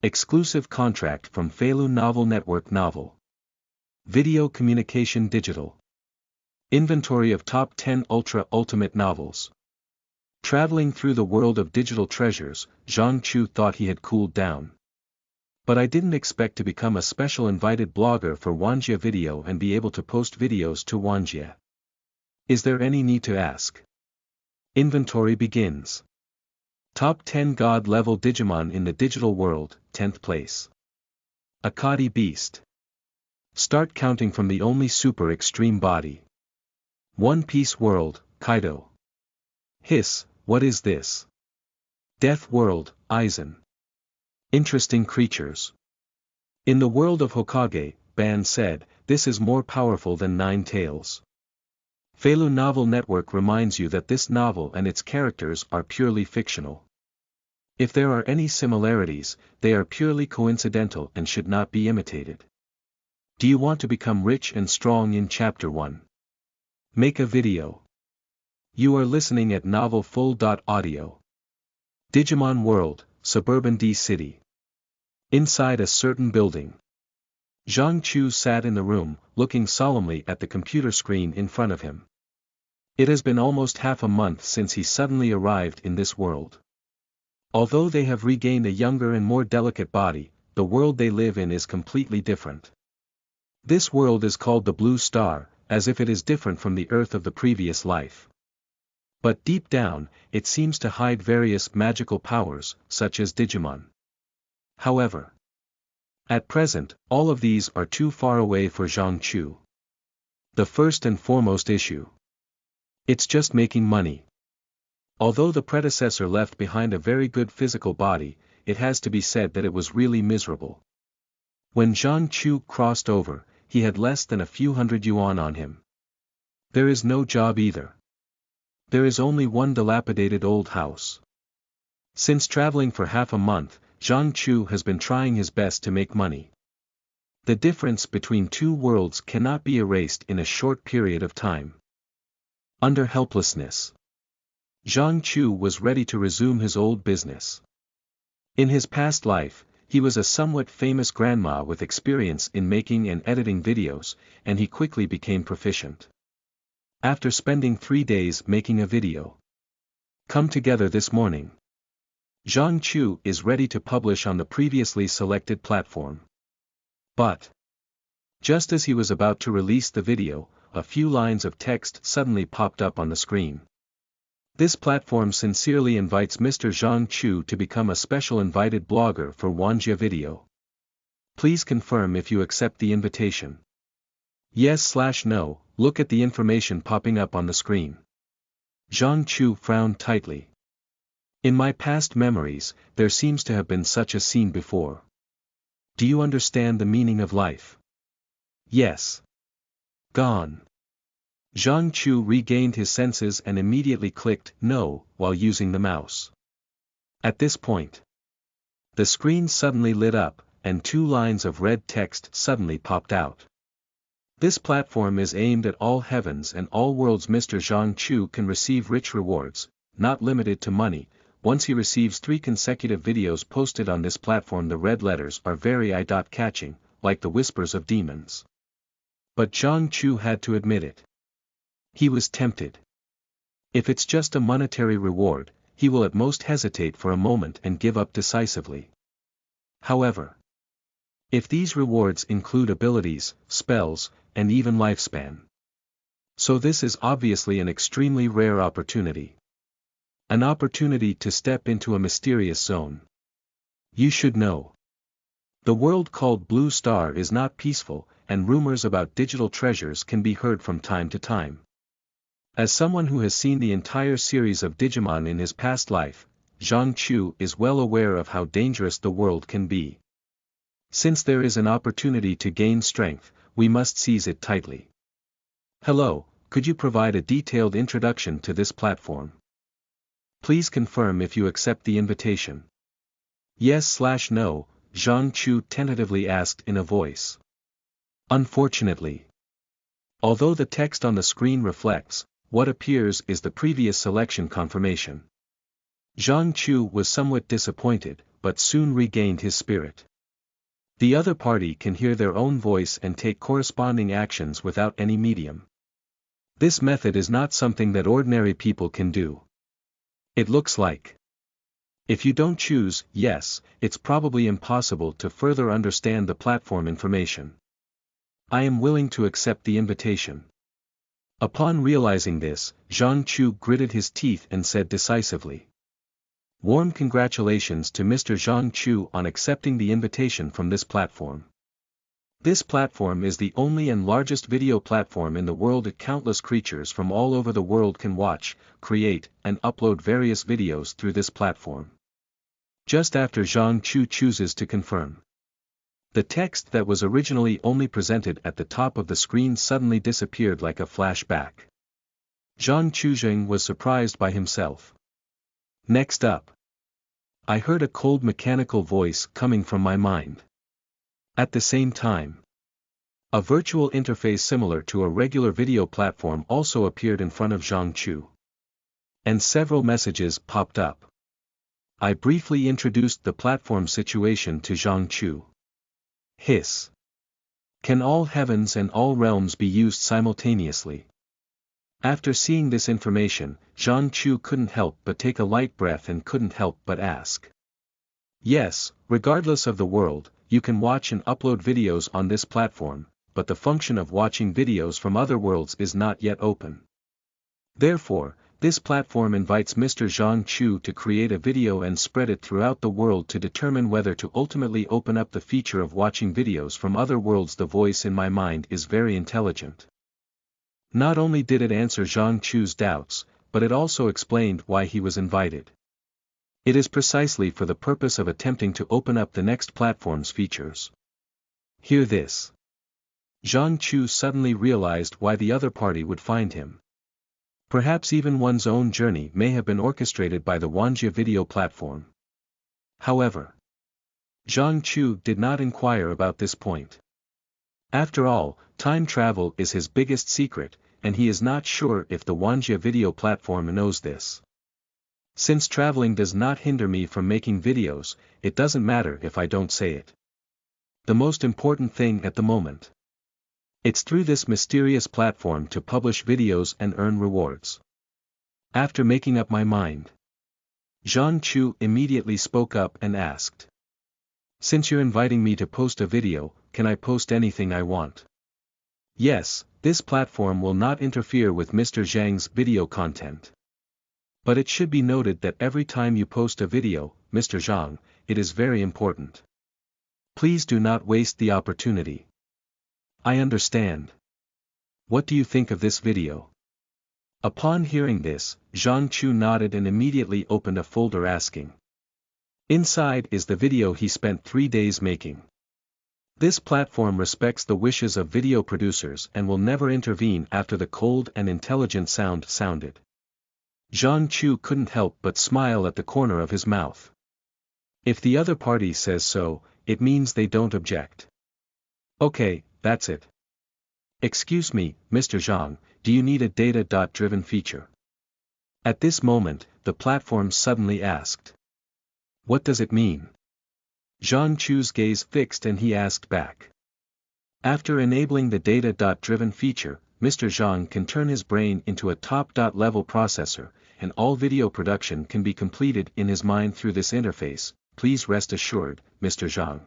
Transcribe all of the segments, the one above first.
Exclusive contract from Feilu Novel Network Novel. Video Communication Digital. Inventory of top 10 Ultra Ultimate Novels. Traveling through the world of digital treasures, Zhang Chu thought he had cooled down. But I didn't expect to become a special invited blogger for Wanjie Video and be able to post videos to Wanjie. Is there any need to ask? Inventory begins. Top 10 God-level Digimon in the digital world, 10th place. Akadi Beast. Start counting from the only super extreme body. One Piece World, Kaido. Hiss, what is this? Death World, Aizen. Interesting creatures. In the world of Hokage, Ban said, this is more powerful than Nine Tails. Feilu Novel Network reminds you that this novel and its characters are purely fictional. If there are any similarities, they are purely coincidental and should not be imitated. Do you want to become rich and strong in Chapter 1? Make a video. You are listening at novelfull.audio. Digimon World, Suburban D City. Inside a certain building. Zhang Chu sat in the room, looking solemnly at the computer screen in front of him. It has been almost half a month since he suddenly arrived in this world. Although they have regained a younger and more delicate body, the world they live in is completely different. This world is called the Blue Star, as if it is different from the Earth of the previous life. But deep down, it seems to hide various magical powers, such as Digimon. However, at present, all of these are too far away for Zhang Chu. The first and foremost issue. It's just making money. Although the predecessor left behind a very good physical body, it has to be said that it was really miserable. When Zhang Chu crossed over, he had less than a few hundred yuan on him. There is no job either. There is only one dilapidated old house. Since traveling for half a month, Zhang Chu has been trying his best to make money. The difference between two worlds cannot be erased in a short period of time. Under helplessness, Zhang Chu was ready to resume his old business. In his past life, he was a somewhat famous grandma with experience in making and editing videos, and he quickly became proficient. After spending 3 days making a video, come together this morning. Zhang Chu is ready to publish on the previously selected platform. But, just as he was about to release the video, a few lines of text suddenly popped up on the screen. This platform sincerely invites Mr. Zhang Chu to become a special invited blogger for Wanjie Video. Please confirm if you accept the invitation. Yes/no, look at the information popping up on the screen. Zhang Chu frowned tightly. In my past memories, there seems to have been such a scene before. Do you understand the meaning of life? Yes. Gone. Zhang Chu regained his senses and immediately clicked no while using the mouse. At this point, the screen suddenly lit up, and 2 lines of red text suddenly popped out. This platform is aimed at all heavens and all worlds. Mr. Zhang Chu can receive rich rewards, not limited to money. Once he receives 3 consecutive videos posted on this platform, the red letters are very eye-catching, like the whispers of demons. But Zhang Chu had to admit it. He was tempted. If it's just a monetary reward, he will at most hesitate for a moment and give up decisively. However, if these rewards include abilities, spells, and even lifespan. So this is obviously an extremely rare opportunity. An opportunity to step into a mysterious zone. You should know. The world called Blue Star is not peaceful, and rumors about digital treasures can be heard from time to time. As someone who has seen the entire series of Digimon in his past life, Zhang Chu is well aware of how dangerous the world can be. Since there is an opportunity to gain strength, we must seize it tightly. Hello, could you provide a detailed introduction to this platform? Please confirm if you accept the invitation. Yes/no, Zhang Chu tentatively asked in a voice. Unfortunately, although the text on the screen reflects what appears is the previous selection confirmation, Zhang Chu was somewhat disappointed, but soon regained his spirit. The other party can hear their own voice and take corresponding actions without any medium. This method is not something that ordinary people can do. It looks like. If you don't choose yes, it's probably impossible to further understand the platform information. I am willing to accept the invitation. Upon realizing this, Zhang Chu gritted his teeth and said decisively. Warm congratulations to Mr. Zhang Chu on accepting the invitation from this platform. This platform is the only and largest video platform in the world. Countless creatures from all over the world can watch, create, and upload various videos through this platform. Just after Zhang Chu chooses to confirm, the text that was originally only presented at the top of the screen suddenly disappeared like a flashback. Zhang Chu was surprised by himself. Next up, I heard a cold mechanical voice coming from my mind. At the same time, a virtual interface similar to a regular video platform also appeared in front of Zhang Chu. And several messages popped up. I briefly introduced the platform situation to Zhang Chu. Hiss. Can all heavens and all realms be used simultaneously? After seeing this information, Zhang Chu couldn't help but take a light breath and couldn't help but ask. Yes, regardless of the world, you can watch and upload videos on this platform, but the function of watching videos from other worlds is not yet open. Therefore, this platform invites Mr. Zhang Chu to create a video and spread it throughout the world to determine whether to ultimately open up the feature of watching videos from other worlds. The voice in my mind is very intelligent. Not only did it answer Zhang Chu's doubts, but it also explained why he was invited. It is precisely for the purpose of attempting to open up the next platform's features. Hear this. Zhang Chu suddenly realized why the other party would find him. Perhaps even one's own journey may have been orchestrated by the Wanjie video platform. However, Zhang Chu did not inquire about this point. After all, time travel is his biggest secret, and he is not sure if the Wanjie video platform knows this. Since traveling does not hinder me from making videos, it doesn't matter if I don't say it. The most important thing at the moment. It's through this mysterious platform to publish videos and earn rewards. After making up my mind, Zhang Chu immediately spoke up and asked. Since you're inviting me to post a video, can I post anything I want? Yes, this platform will not interfere with Mr. Zhang's video content. But it should be noted that every time you post a video, Mr. Zhang, it is very important. Please do not waste the opportunity. I understand. What do you think of this video? Upon hearing this, Zhang Chu nodded and immediately opened a folder asking. Inside is the video he spent 3 days making. This platform respects the wishes of video producers and will never intervene after the cold and intelligent sound sounded. Zhang Chu couldn't help but smile at the corner of his mouth. If the other party says so, it means they don't object. Okay, that's it. Excuse me, Mr. Zhang, do you need a data-driven feature? At this moment, the platform suddenly asked. What does it mean? Zhang Chu's gaze fixed and he asked back. After enabling the data-driven feature, Mr. Zhang can turn his brain into a top-level processor, and all video production can be completed in his mind through this interface. Please rest assured, Mr. Zhang.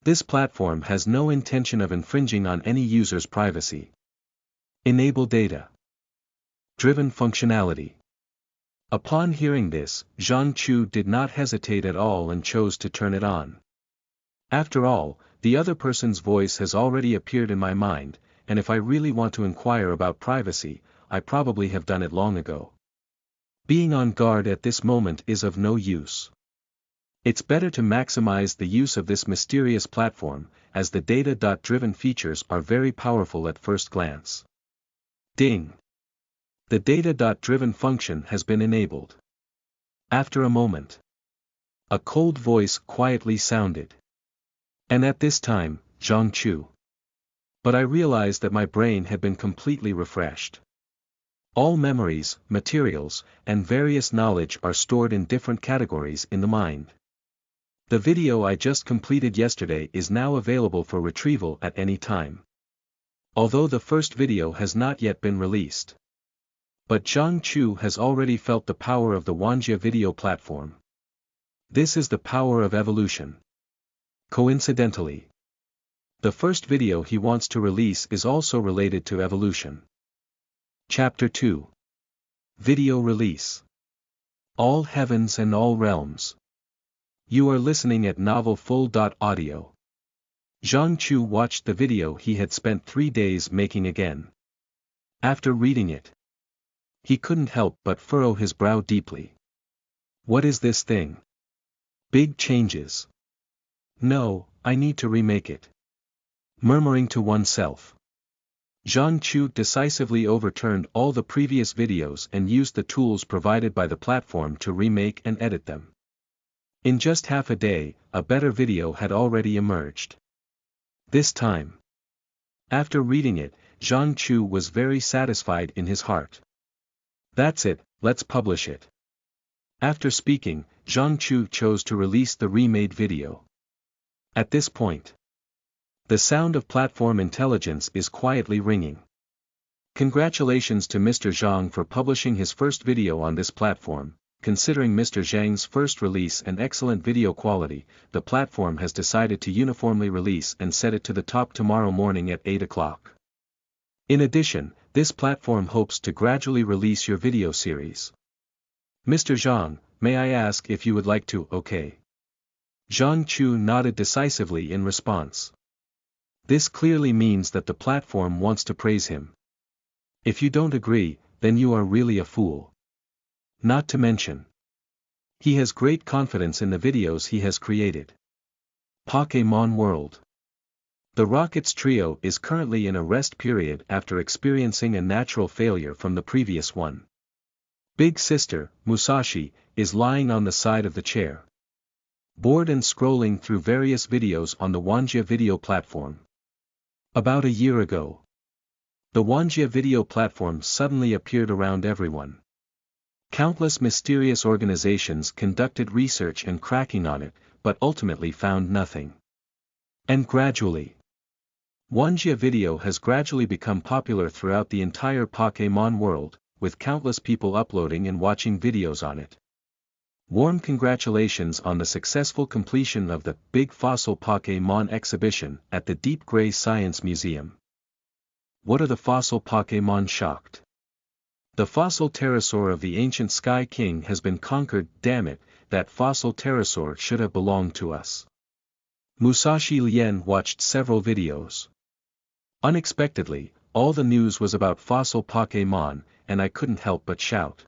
This platform has no intention of infringing on any user's privacy. Enable data-driven functionality. Upon hearing this, Zhang Chu did not hesitate at all and chose to turn it on. After all, the other person's voice has already appeared in my mind, and if I really want to inquire about privacy, I probably have done it long ago. Being on guard at this moment is of no use. It's better to maximize the use of this mysterious platform, as the data-driven features are very powerful at first glance. Ding! The data-driven function has been enabled. After a moment, a cold voice quietly sounded. And at this time, Zhang Chu. But I realized that my brain had been completely refreshed. All memories, materials, and various knowledge are stored in different categories in the mind. The video I just completed yesterday is now available for retrieval at any time. Although the first video has not yet been released. But Zhang Chu has already felt the power of the Wanjie video platform. This is the power of evolution. Coincidentally, the first video he wants to release is also related to evolution. Chapter 2. Video Release. All Heavens and All Realms. You are listening at novelfull.audio. Zhang Chu watched the video he had spent 3 days making again. After reading it, he couldn't help but furrow his brow deeply. What is this thing? Big changes. No, I need to remake it. Murmuring to oneself, Zhang Chu decisively overturned all the previous videos and used the tools provided by the platform to remake and edit them. In just half a day, a better video had already emerged. This time, after reading it, Zhang Chu was very satisfied in his heart. That's it, let's publish it. After speaking, Zhang Chu chose to release the remade video. At this point, the sound of platform intelligence is quietly ringing. Congratulations to Mr. Zhang for publishing his first video on this platform. Considering Mr. Zhang's first release and excellent video quality, the platform has decided to uniformly release and set it to the top tomorrow morning at 8 o'clock. In addition, this platform hopes to gradually release your video series. Mr. Zhang, may I ask if you would like to, okay? Zhang Chu nodded decisively in response. This clearly means that the platform wants to praise him. If you don't agree, then you are really a fool. Not to mention, he has great confidence in the videos he has created. Pokémon World. The Rockets trio is currently in a rest period after experiencing a natural failure from the previous one. Big sister, Musashi, is lying on the side of the chair, bored and scrolling through various videos on the Wanjie video platform. About a year ago, the Wanjie video platform suddenly appeared around everyone. Countless mysterious organizations conducted research and cracking on it, but ultimately found nothing. And gradually, Wanjie video has gradually become popular throughout the entire Pokémon world, with countless people uploading and watching videos on it. Warm congratulations on the successful completion of the Big Fossil Pokémon exhibition at the Deep Gray Science Museum. What are the fossil Pokémon shocked? The fossil pterosaur of the ancient Sky King has been conquered. Damn it, that fossil pterosaur should have belonged to us. Musashi Lien watched several videos. Unexpectedly, all the news was about fossil Pokémon, and I couldn't help but shout.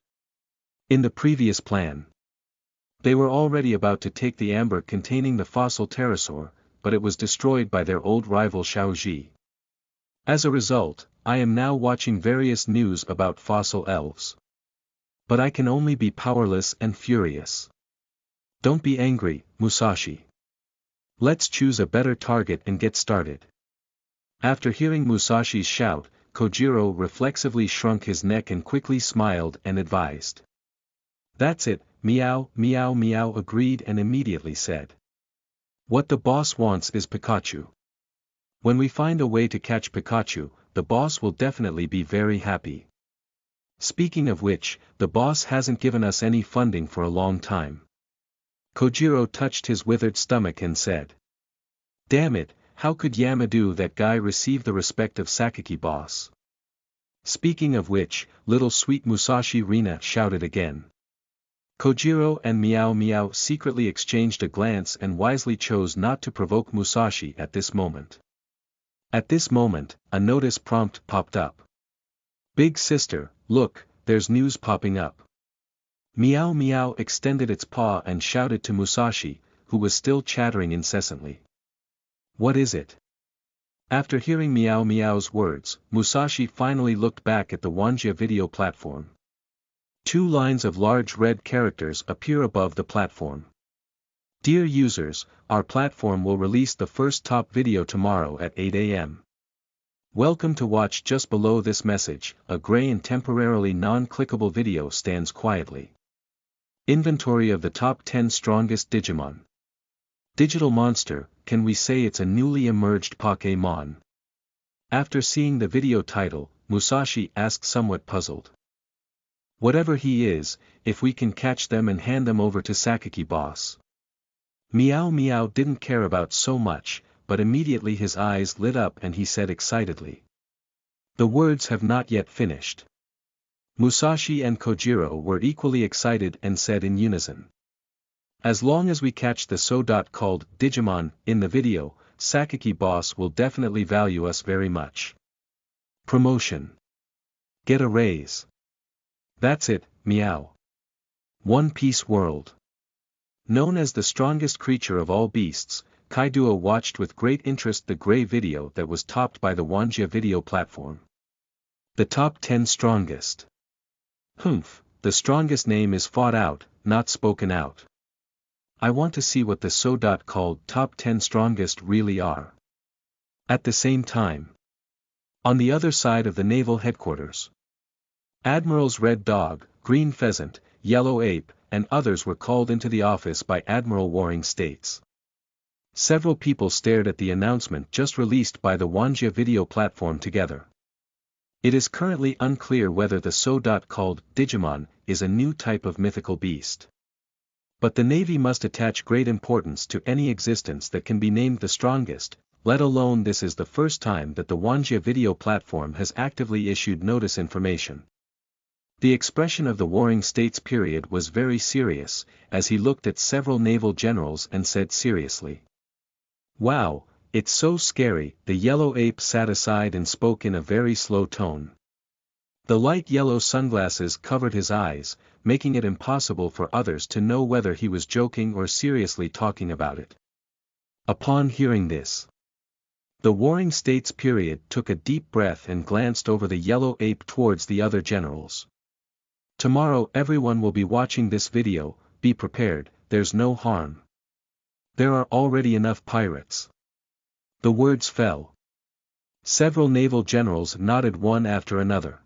In the previous plan, they were already about to take the amber containing the fossil pterosaur, but it was destroyed by their old rival Xiaoji. As a result, I am now watching various news about fossil elves. But I can only be powerless and furious. Don't be angry, Musashi. Let's choose a better target and get started. After hearing Musashi's shout, Kojiro reflexively shrunk his neck and quickly smiled and advised. That's it, meow, meow, meow, agreed and immediately said. What the boss wants is Pikachu. When we find a way to catch Pikachu, the boss will definitely be very happy. Speaking of which, the boss hasn't given us any funding for a long time. Kojiro touched his withered stomach and said. Damn it, how could Yamadu that guy receive the respect of Sakaki boss? Speaking of which, little sweet Musashi Rina shouted again. Kojiro and Meow Meow secretly exchanged a glance and wisely chose not to provoke Musashi at this moment. At this moment, a notice prompt popped up. Big sister, look, there's news popping up. Meow Meow extended its paw and shouted to Musashi, who was still chattering incessantly. What is it? After hearing Meow Meow's words, Musashi finally looked back at the Wanjie video platform. 2 lines of large red characters appear above the platform. Dear users, our platform will release the first top video tomorrow at 8 a.m. Welcome to watch. Just below this message, a gray and temporarily non-clickable video stands quietly. Inventory of the top 10 strongest Digimon. Digital monster, can we say it's a newly emerged Pokémon? After seeing the video title, Musashi asked somewhat puzzled. Whatever he is, if we can catch them and hand them over to Sakaki boss. Meow Meow didn't care about so much, but immediately his eyes lit up and he said excitedly. The words have not yet finished. Musashi and Kojiro were equally excited and said in unison. As long as we catch the so-called Digimon in the video, Sakaki boss will definitely value us very much. Promotion. Get a raise. That's it, meow. One Piece World. Known as the strongest creature of all beasts, Kaidoa watched with great interest the gray video that was topped by the Wanjie video platform. The top 10 strongest. Humph, the strongest name is fought out, not spoken out. I want to see what the so-called top 10 strongest really are. At the same time. On the other side of the naval headquarters. Admirals Red Dog, Green Pheasant, Yellow Ape, and others were called into the office by Admiral Warring States. Several people stared at the announcement just released by the Wanjie video platform together. It is currently unclear whether the so-called Digimon is a new type of mythical beast. But the Navy must attach great importance to any existence that can be named the strongest, let alone this is the first time that the Wanjie video platform has actively issued notice information. The expression of the Warring States period was very serious, as he looked at several naval generals and said seriously. Wow, it's so scary. The yellow ape sat aside and spoke in a very slow tone. The light yellow sunglasses covered his eyes, making it impossible for others to know whether he was joking or seriously talking about it. Upon hearing this, the Warring States period took a deep breath and glanced over the yellow ape towards the other generals. Tomorrow everyone will be watching this video, be prepared, there's no harm. There are already enough pirates. The words fell. Several naval generals nodded one after another.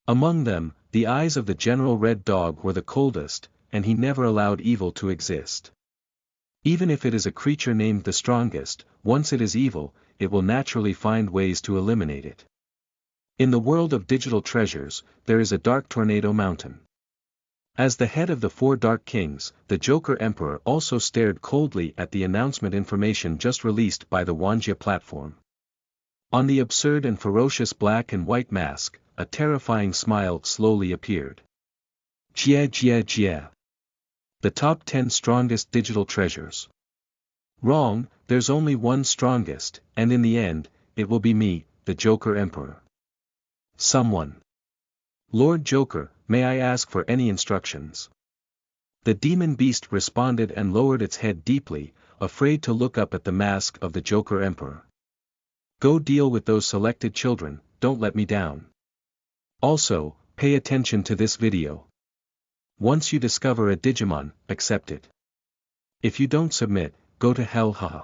Among them, the eyes of the General Red Dog were the coldest, and he never allowed evil to exist. Even if it is a creature named the strongest, once it is evil, it will naturally find ways to eliminate it. In the world of digital treasures, there is a dark tornado mountain. As the head of the 4 Dark Kings, the Joker Emperor also stared coldly at the announcement information just released by the Wanjie platform. On the absurd and ferocious black and white mask, a terrifying smile slowly appeared. Jia Jia Jia. The top 10 strongest digital treasures. Wrong, there's only one strongest, and in the end, it will be me, the Joker Emperor. Someone. Lord Joker, may I ask for any instructions? The demon beast responded and lowered its head deeply, afraid to look up at the mask of the Joker Emperor. Go deal with those selected children, don't let me down. Also, pay attention to this video. Once you discover a Digimon, accept it. If you don't submit, go to hell haha.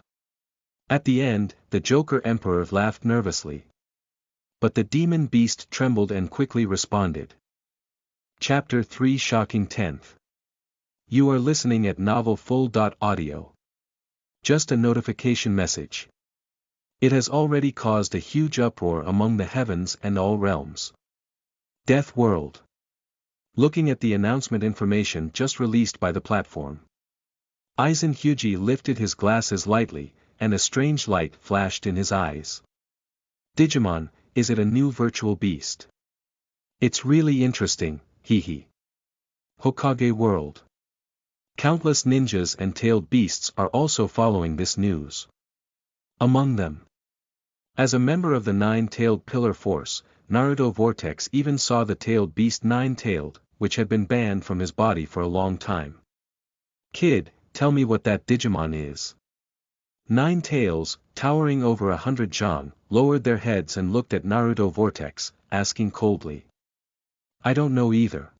At the end, the Joker Emperor laughed nervously. But the demon beast trembled and quickly responded. Chapter 3 Shocking 10th. You are listening at Novel Full.audio. Just a notification message. It has already caused a huge uproar among the heavens and all realms. Death World. Looking at the announcement information just released by the platform. Aizen Hyuji lifted his glasses lightly, and a strange light flashed in his eyes. Digimon, is it a new virtual beast? It's really interesting, hee. Hokage World. Countless ninjas and tailed beasts are also following this news. Among them. As a member of the 9-tailed pillar force, Naruto Vortex even saw the tailed beast 9-tailed, which had been banned from his body for a long time. Kid, tell me what that Digimon is. 9 tails, towering over 100 Zhang, lowered their heads and looked at Naruto Vortex, asking coldly. I don't know either.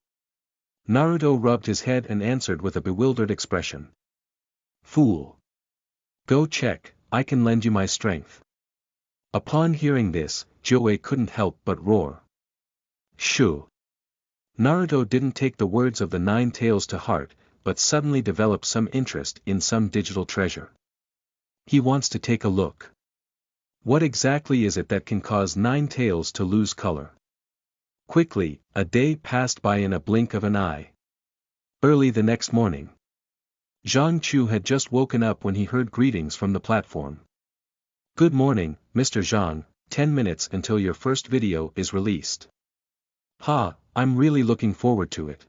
Naruto rubbed his head and answered with a bewildered expression. Fool. Go check, I can lend you my strength. Upon hearing this, Joey couldn't help but roar. Shoo. Naruto didn't take the words of the 9 tails to heart, but suddenly develops some interest in some digital treasure. He wants to take a look. What exactly is it that can cause 9 tails to lose color? Quickly, a day passed by in a blink of an eye. Early the next morning, Zhang Chu had just woken up when he heard greetings from the platform. "Good morning, Mr. Zhang, 10 minutes until your first video is released." "Ha, I'm really looking forward to it."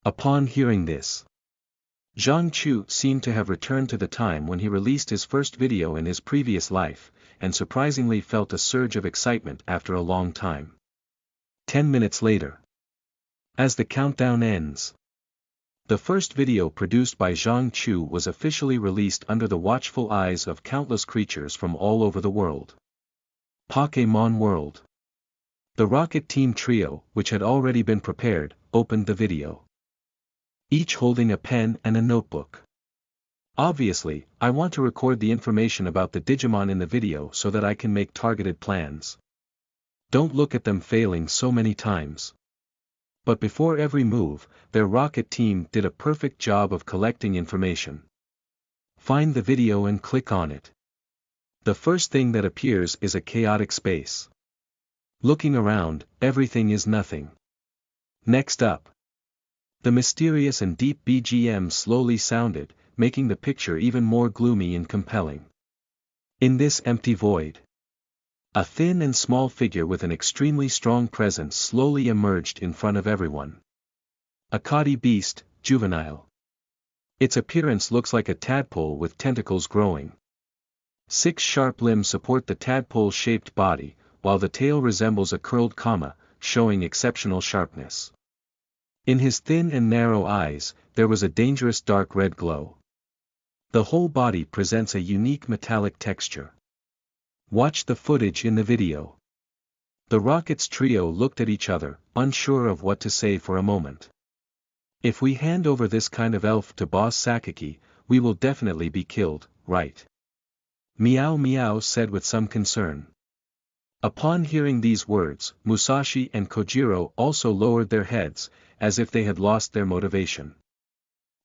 Upon hearing this, Zhang Chu seemed to have returned to the time when he released his first video in his previous life, and surprisingly felt a surge of excitement after a long time. 10 minutes later, as the countdown ends, the first video produced by Zhang Chu was officially released under the watchful eyes of countless creatures from all over the world. Pokémon World. The Rocket Team trio, which had already been prepared, opened the video, each holding a pen and a notebook. "Obviously, I want to record the information about the Digimon in the video so that I can make targeted plans. Don't look at them failing so many times." But before every move, their rocket team did a perfect job of collecting information. Find the video and click on it. The first thing that appears is a chaotic space. Looking around, everything is nothing. Next up, the mysterious and deep BGM slowly sounded, making the picture even more gloomy and compelling. In this empty void, a thin and small figure with an extremely strong presence slowly emerged in front of everyone. Akadi beast, juvenile. Its appearance looks like a tadpole with tentacles growing. 6 sharp limbs support the tadpole-shaped body, while the tail resembles a curled comma, showing exceptional sharpness. In his thin and narrow eyes, there was a dangerous dark red glow. The whole body presents a unique metallic texture. Watch the footage in the video. The Rockets trio looked at each other, unsure of what to say for a moment. "If we hand over this kind of elf to Boss Sakaki, we will definitely be killed, right?" Meow Meow said with some concern. Upon hearing these words, Musashi and Kojiro also lowered their heads, as if they had lost their motivation.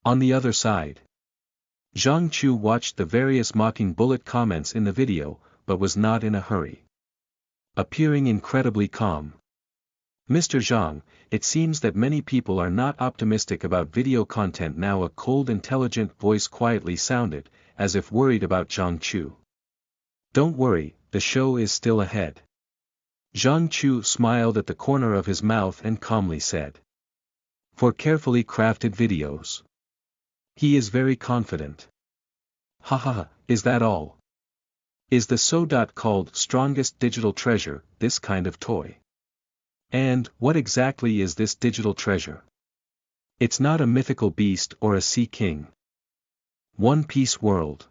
On the other side, Zhang Chu watched the various mocking bullet comments in the video, but was not in a hurry. Appearing incredibly calm. "Mr. Zhang, it seems that many people are not optimistic about video content now." A cold intelligent voice quietly sounded, as if worried about Zhang Chu. "Don't worry, the show is still ahead." Zhang Chu smiled at the corner of his mouth and calmly said, "For carefully crafted videos." He is very confident. Haha, is that all? Is the so-called called strongest digital treasure this kind of toy? And what exactly is this digital treasure? It's not a mythical beast or a sea king. One Piece World.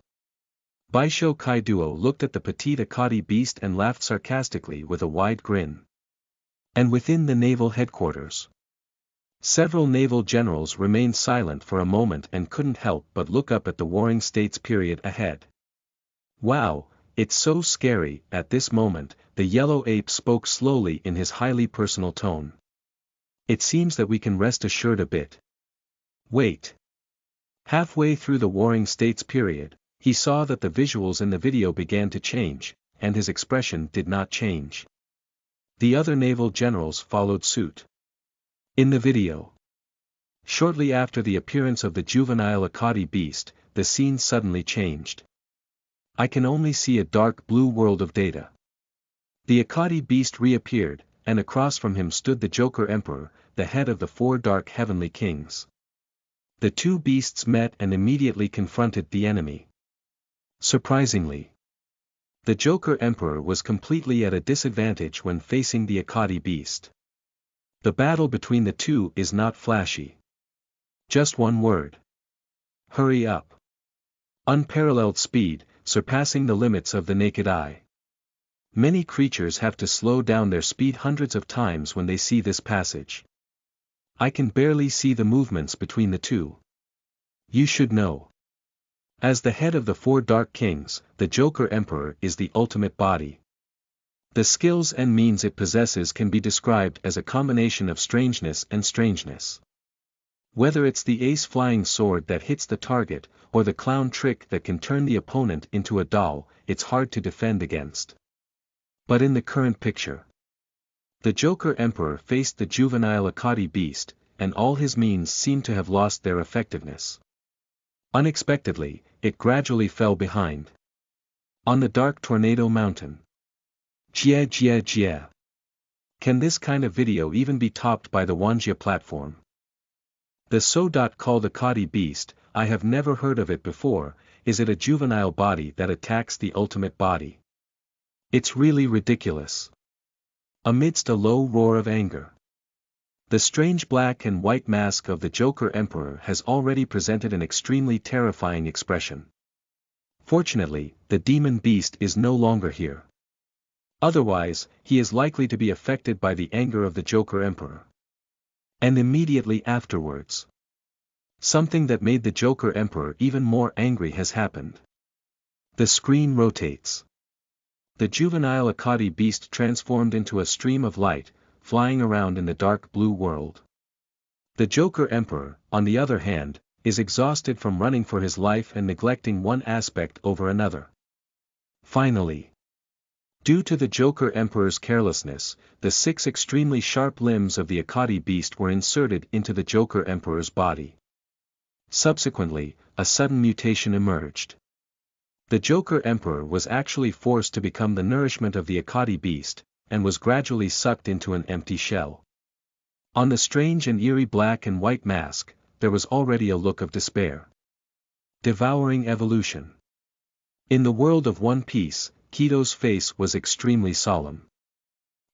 Baisho Kaiduo looked at the petite Akadi beast and laughed sarcastically with a wide grin. And within the naval headquarters, several naval generals remained silent for a moment and couldn't help but look up at the warring states period ahead. "Wow, it's so scary." At this moment, the yellow ape spoke slowly in his highly personal tone. "It seems that we can rest assured a bit." Wait. Halfway through the warring states period, he saw that the visuals in the video began to change, and his expression did not change. The other naval generals followed suit. In the video, shortly after the appearance of the juvenile Akadi beast, the scene suddenly changed. I can only see a dark blue world of data. The Akadi beast reappeared, and across from him stood the Joker Emperor, the head of the 4 dark heavenly kings. The 2 beasts met and immediately confronted the enemy. Surprisingly, the Joker Emperor was completely at a disadvantage when facing the Akadi beast. The battle between the two is not flashy. Just one word. Hurry up. Unparalleled speed, surpassing the limits of the naked eye. Many creatures have to slow down their speed hundreds of times when they see this passage. I can barely see the movements between the two. You should know. As the head of the 4 Dark Kings, the Joker Emperor is the ultimate body. The skills and means it possesses can be described as a combination of strangeness and strangeness. Whether it's the ace flying sword that hits the target, or the clown trick that can turn the opponent into a doll, it's hard to defend against. But in the current picture, the Joker Emperor faced the juvenile Akadi beast, and all his means seemed to have lost their effectiveness. Unexpectedly, it gradually fell behind. On the dark tornado mountain. Jia jia jia. Can this kind of video even be topped by the Wanjie platform? The so-called Akadi beast, I have never heard of it before. Is it a juvenile body that attacks the ultimate body? It's really ridiculous. Amidst a low roar of anger, the strange black and white mask of the Joker Emperor has already presented an extremely terrifying expression. Fortunately, the demon beast is no longer here. Otherwise, he is likely to be affected by the anger of the Joker Emperor. And immediately afterwards, something that made the Joker Emperor even more angry has happened. The screen rotates. The juvenile Akadi beast transformed into a stream of light, flying around in the dark blue world. The Joker Emperor, on the other hand, is exhausted from running for his life and neglecting one aspect over another. Finally, due to the Joker Emperor's carelessness, the 6 extremely sharp limbs of the Akadi beast were inserted into the Joker Emperor's body. Subsequently, a sudden mutation emerged. The Joker Emperor was actually forced to become the nourishment of the Akadi beast, and was gradually sucked into an empty shell. On the strange and eerie black and white mask, there was already a look of despair. Devouring evolution. In the world of One Piece, Kaido's face was extremely solemn.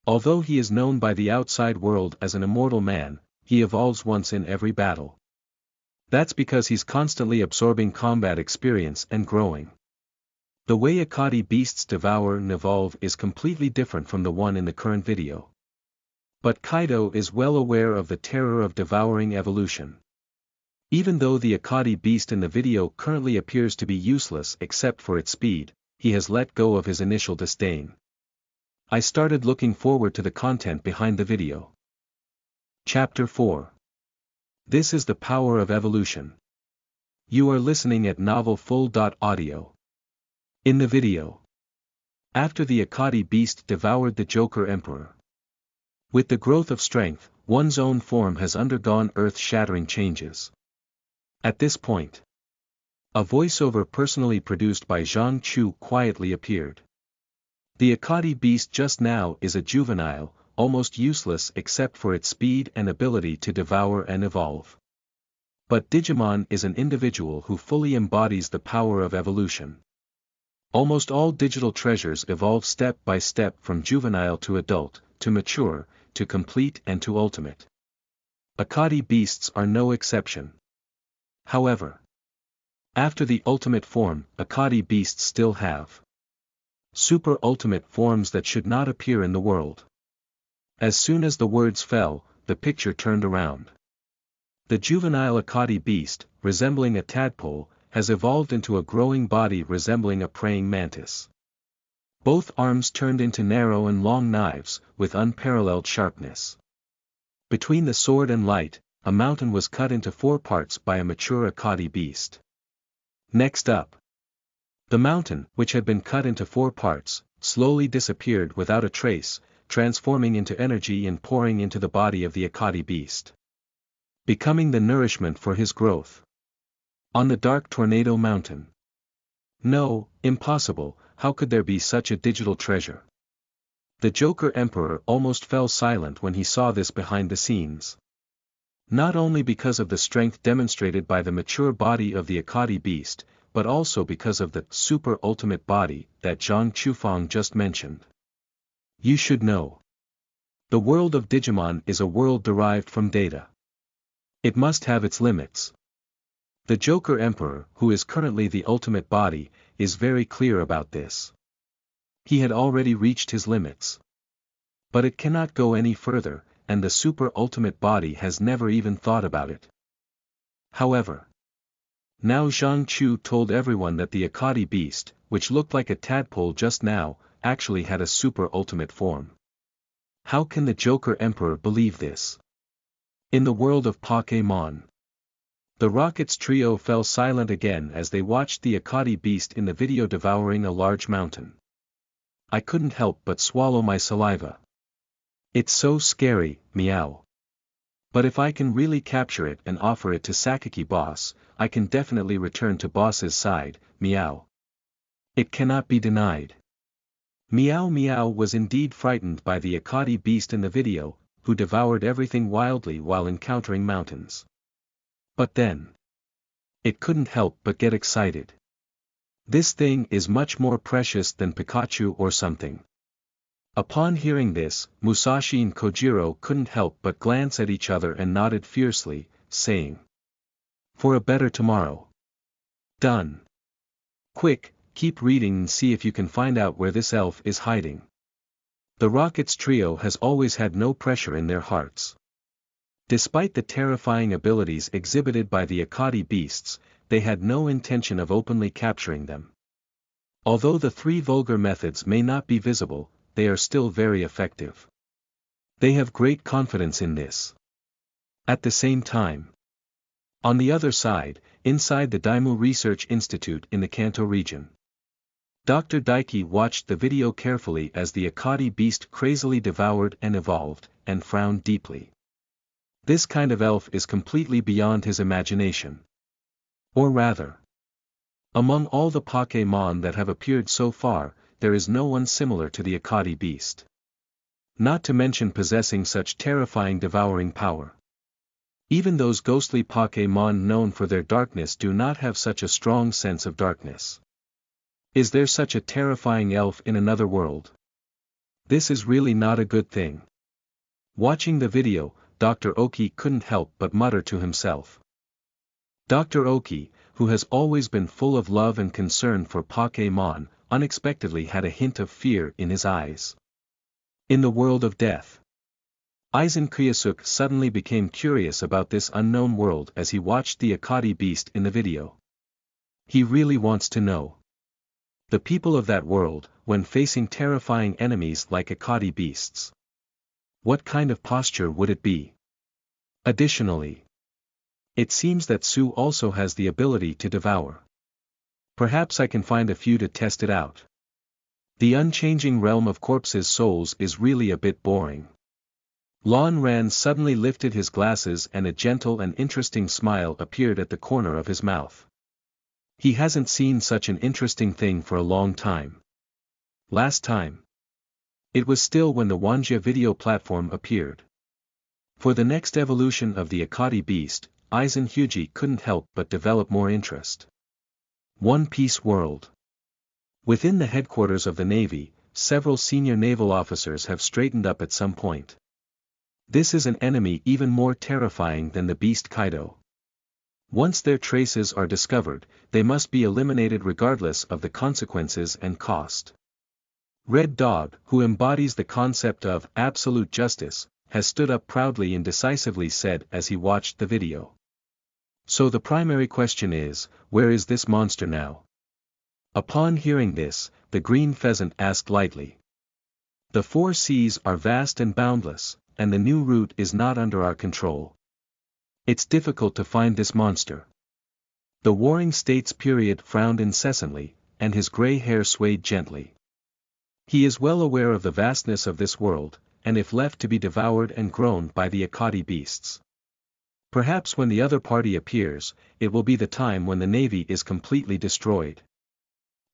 Although he is known by the outside world as an immortal man, he evolves once in every battle. That's because he's constantly absorbing combat experience and growing. The way Akadi beasts devour and evolve is completely different from the one in the current video. But Kaido is well aware of the terror of devouring evolution. Even though the Akadi beast in the video currently appears to be useless except for its speed, he has let go of his initial disdain. I started looking forward to the content behind the video. Chapter 4. This is the power of evolution. You are listening at novelfull.audio. In the video, after the Akadi beast devoured the Joker Emperor, with the growth of strength, one's own form has undergone earth-shattering changes. At this point, a voiceover personally produced by Zhang Chu quietly appeared. The Akadi beast just now is a juvenile, almost useless except for its speed and ability to devour and evolve. But Digimon is an individual who fully embodies the power of evolution. Almost all digital treasures evolve step by step from juvenile to adult, to mature, to complete and to ultimate. Akadi beasts are no exception. However, after the ultimate form, Akadi beasts still have super ultimate forms that should not appear in the world. As soon as the words fell, the picture turned around. The juvenile Akadi beast, resembling a tadpole, has evolved into a growing body resembling a praying mantis. Both arms turned into narrow and long knives, with unparalleled sharpness. Between the sword and light, a mountain was cut into 4 parts by a mature Akadi beast. Next up, the mountain, which had been cut into 4 parts, slowly disappeared without a trace, transforming into energy and pouring into the body of the Akadi beast, becoming the nourishment for his growth. On the dark tornado mountain. No, impossible, how could there be such a digital treasure? The Joker Emperor almost fell silent when he saw this behind the scenes. Not only because of the strength demonstrated by the mature body of the Akadi beast, but also because of the super ultimate body that Zhang Chufang just mentioned. You should know. The world of Digimon is a world derived from data. It must have its limits. The Joker Emperor, who is currently the ultimate body, is very clear about this. He had already reached his limits. But it cannot go any further, and the super ultimate body has never even thought about it. However, now Zhang Chu told everyone that the Akadi beast, which looked like a tadpole just now, actually had a super ultimate form. How can the Joker Emperor believe this? In the world of Pokémon, The Rockets trio fell silent again as they watched the Akadi beast in the video devouring a large mountain. I couldn't help but swallow my saliva. It's so scary, meow. But if I can really capture it and offer it to Sakaki boss, I can definitely return to boss's side, meow. It cannot be denied. Meow Meow was indeed frightened by the Akadi beast in the video, who devoured everything wildly while encountering mountains. But then, it couldn't help but get excited. This thing is much more precious than Pikachu or something. Upon hearing this, Musashi and Kojiro couldn't help but glance at each other and nodded fiercely, saying, "For a better tomorrow." Done. Quick, keep reading and see if you can find out where this elf is hiding. The Rockets trio has always had no pressure in their hearts. Despite the terrifying abilities exhibited by the Akadi beasts, they had no intention of openly capturing them. Although the three vulgar methods may not be visible, they are still very effective. They have great confidence in this. At the same time, on the other side, inside the Daimu Research Institute in the Kanto region, Dr. Daiki watched the video carefully as the Akadi beast crazily devoured and evolved, and frowned deeply. This kind of elf is completely beyond his imagination. Or rather, among all the Pokémon that have appeared so far, there is no one similar to the Akadi beast. Not to mention possessing such terrifying devouring power. Even those ghostly Pokémon known for their darkness do not have such a strong sense of darkness. Is there such a terrifying elf in another world? This is really not a good thing. Watching the video, Dr. Oki couldn't help but mutter to himself. Dr. Oki, who has always been full of love and concern for Pokémon, unexpectedly had a hint of fear in his eyes. In the world of death, Aizen Kyosuke suddenly became curious about this unknown world as he watched the Akadi beast in the video. He really wants to know. The people of that world, when facing terrifying enemies like Akadi beasts, what kind of posture would it be? Additionally, it seems that Su also has the ability to devour. Perhaps I can find a few to test it out. The unchanging realm of corpses' souls is really a bit boring. Lon Ran suddenly lifted his glasses and a gentle and interesting smile appeared at the corner of his mouth. He hasn't seen such an interesting thing for a long time. Last time, it was still when the Wanjie video platform appeared. For the next evolution of the Akadi beast, Aizen Hyuji couldn't help but develop more interest. One Piece World. Within the headquarters of the Navy, several senior naval officers have straightened up at some point. This is an enemy even more terrifying than the beast Kaido. Once their traces are discovered, they must be eliminated regardless of the consequences and cost. Red Dog, who embodies the concept of absolute justice, has stood up proudly and decisively said as he watched the video. So the primary question is, where is this monster now? Upon hearing this, the green pheasant asked lightly. The four seas are vast and boundless, and the new route is not under our control. It's difficult to find this monster. The Warring States period frowned incessantly, and his gray hair swayed gently. He is well aware of the vastness of this world, and if left to be devoured and grown by the Akadi beasts. Perhaps when the other party appears, it will be the time when the Navy is completely destroyed.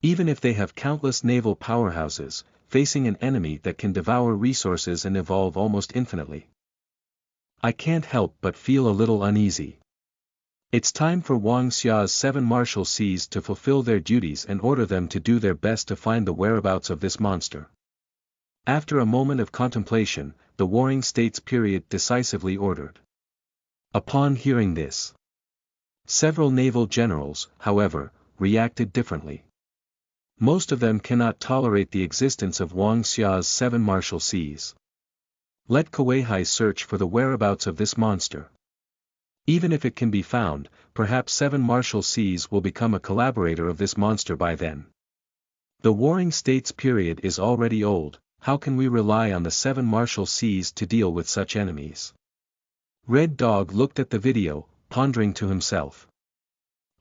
Even if they have countless naval powerhouses, facing an enemy that can devour resources and evolve almost infinitely. I can't help but feel a little uneasy. It's time for Wang Xia's 7 martial Cs to fulfill their duties and order them to do their best to find the whereabouts of this monster. After a moment of contemplation, the Warring States period decisively ordered. Upon hearing this, several naval generals, however, reacted differently. Most of them cannot tolerate the existence of Wang Xia's 7 martial Cs. Let Kawehai search for the whereabouts of this monster. Even if it can be found, perhaps 7 martial Cs will become a collaborator of this monster by then. The Warring States period is already old, how can we rely on the 7 martial Cs to deal with such enemies? Red Dog looked at the video, pondering to himself.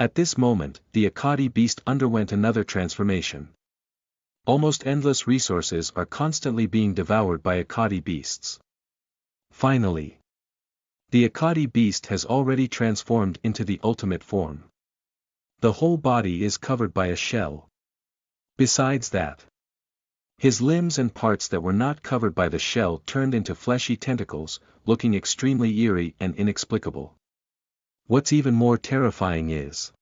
At this moment, the Akadi beast underwent another transformation. Almost endless resources are constantly being devoured by Akadi beasts. Finally, the Akadi beast has already transformed into the ultimate form. The whole body is covered by a shell. Besides that, his limbs and parts that were not covered by the shell turned into fleshy tentacles, looking extremely eerie and inexplicable. What's even more terrifying is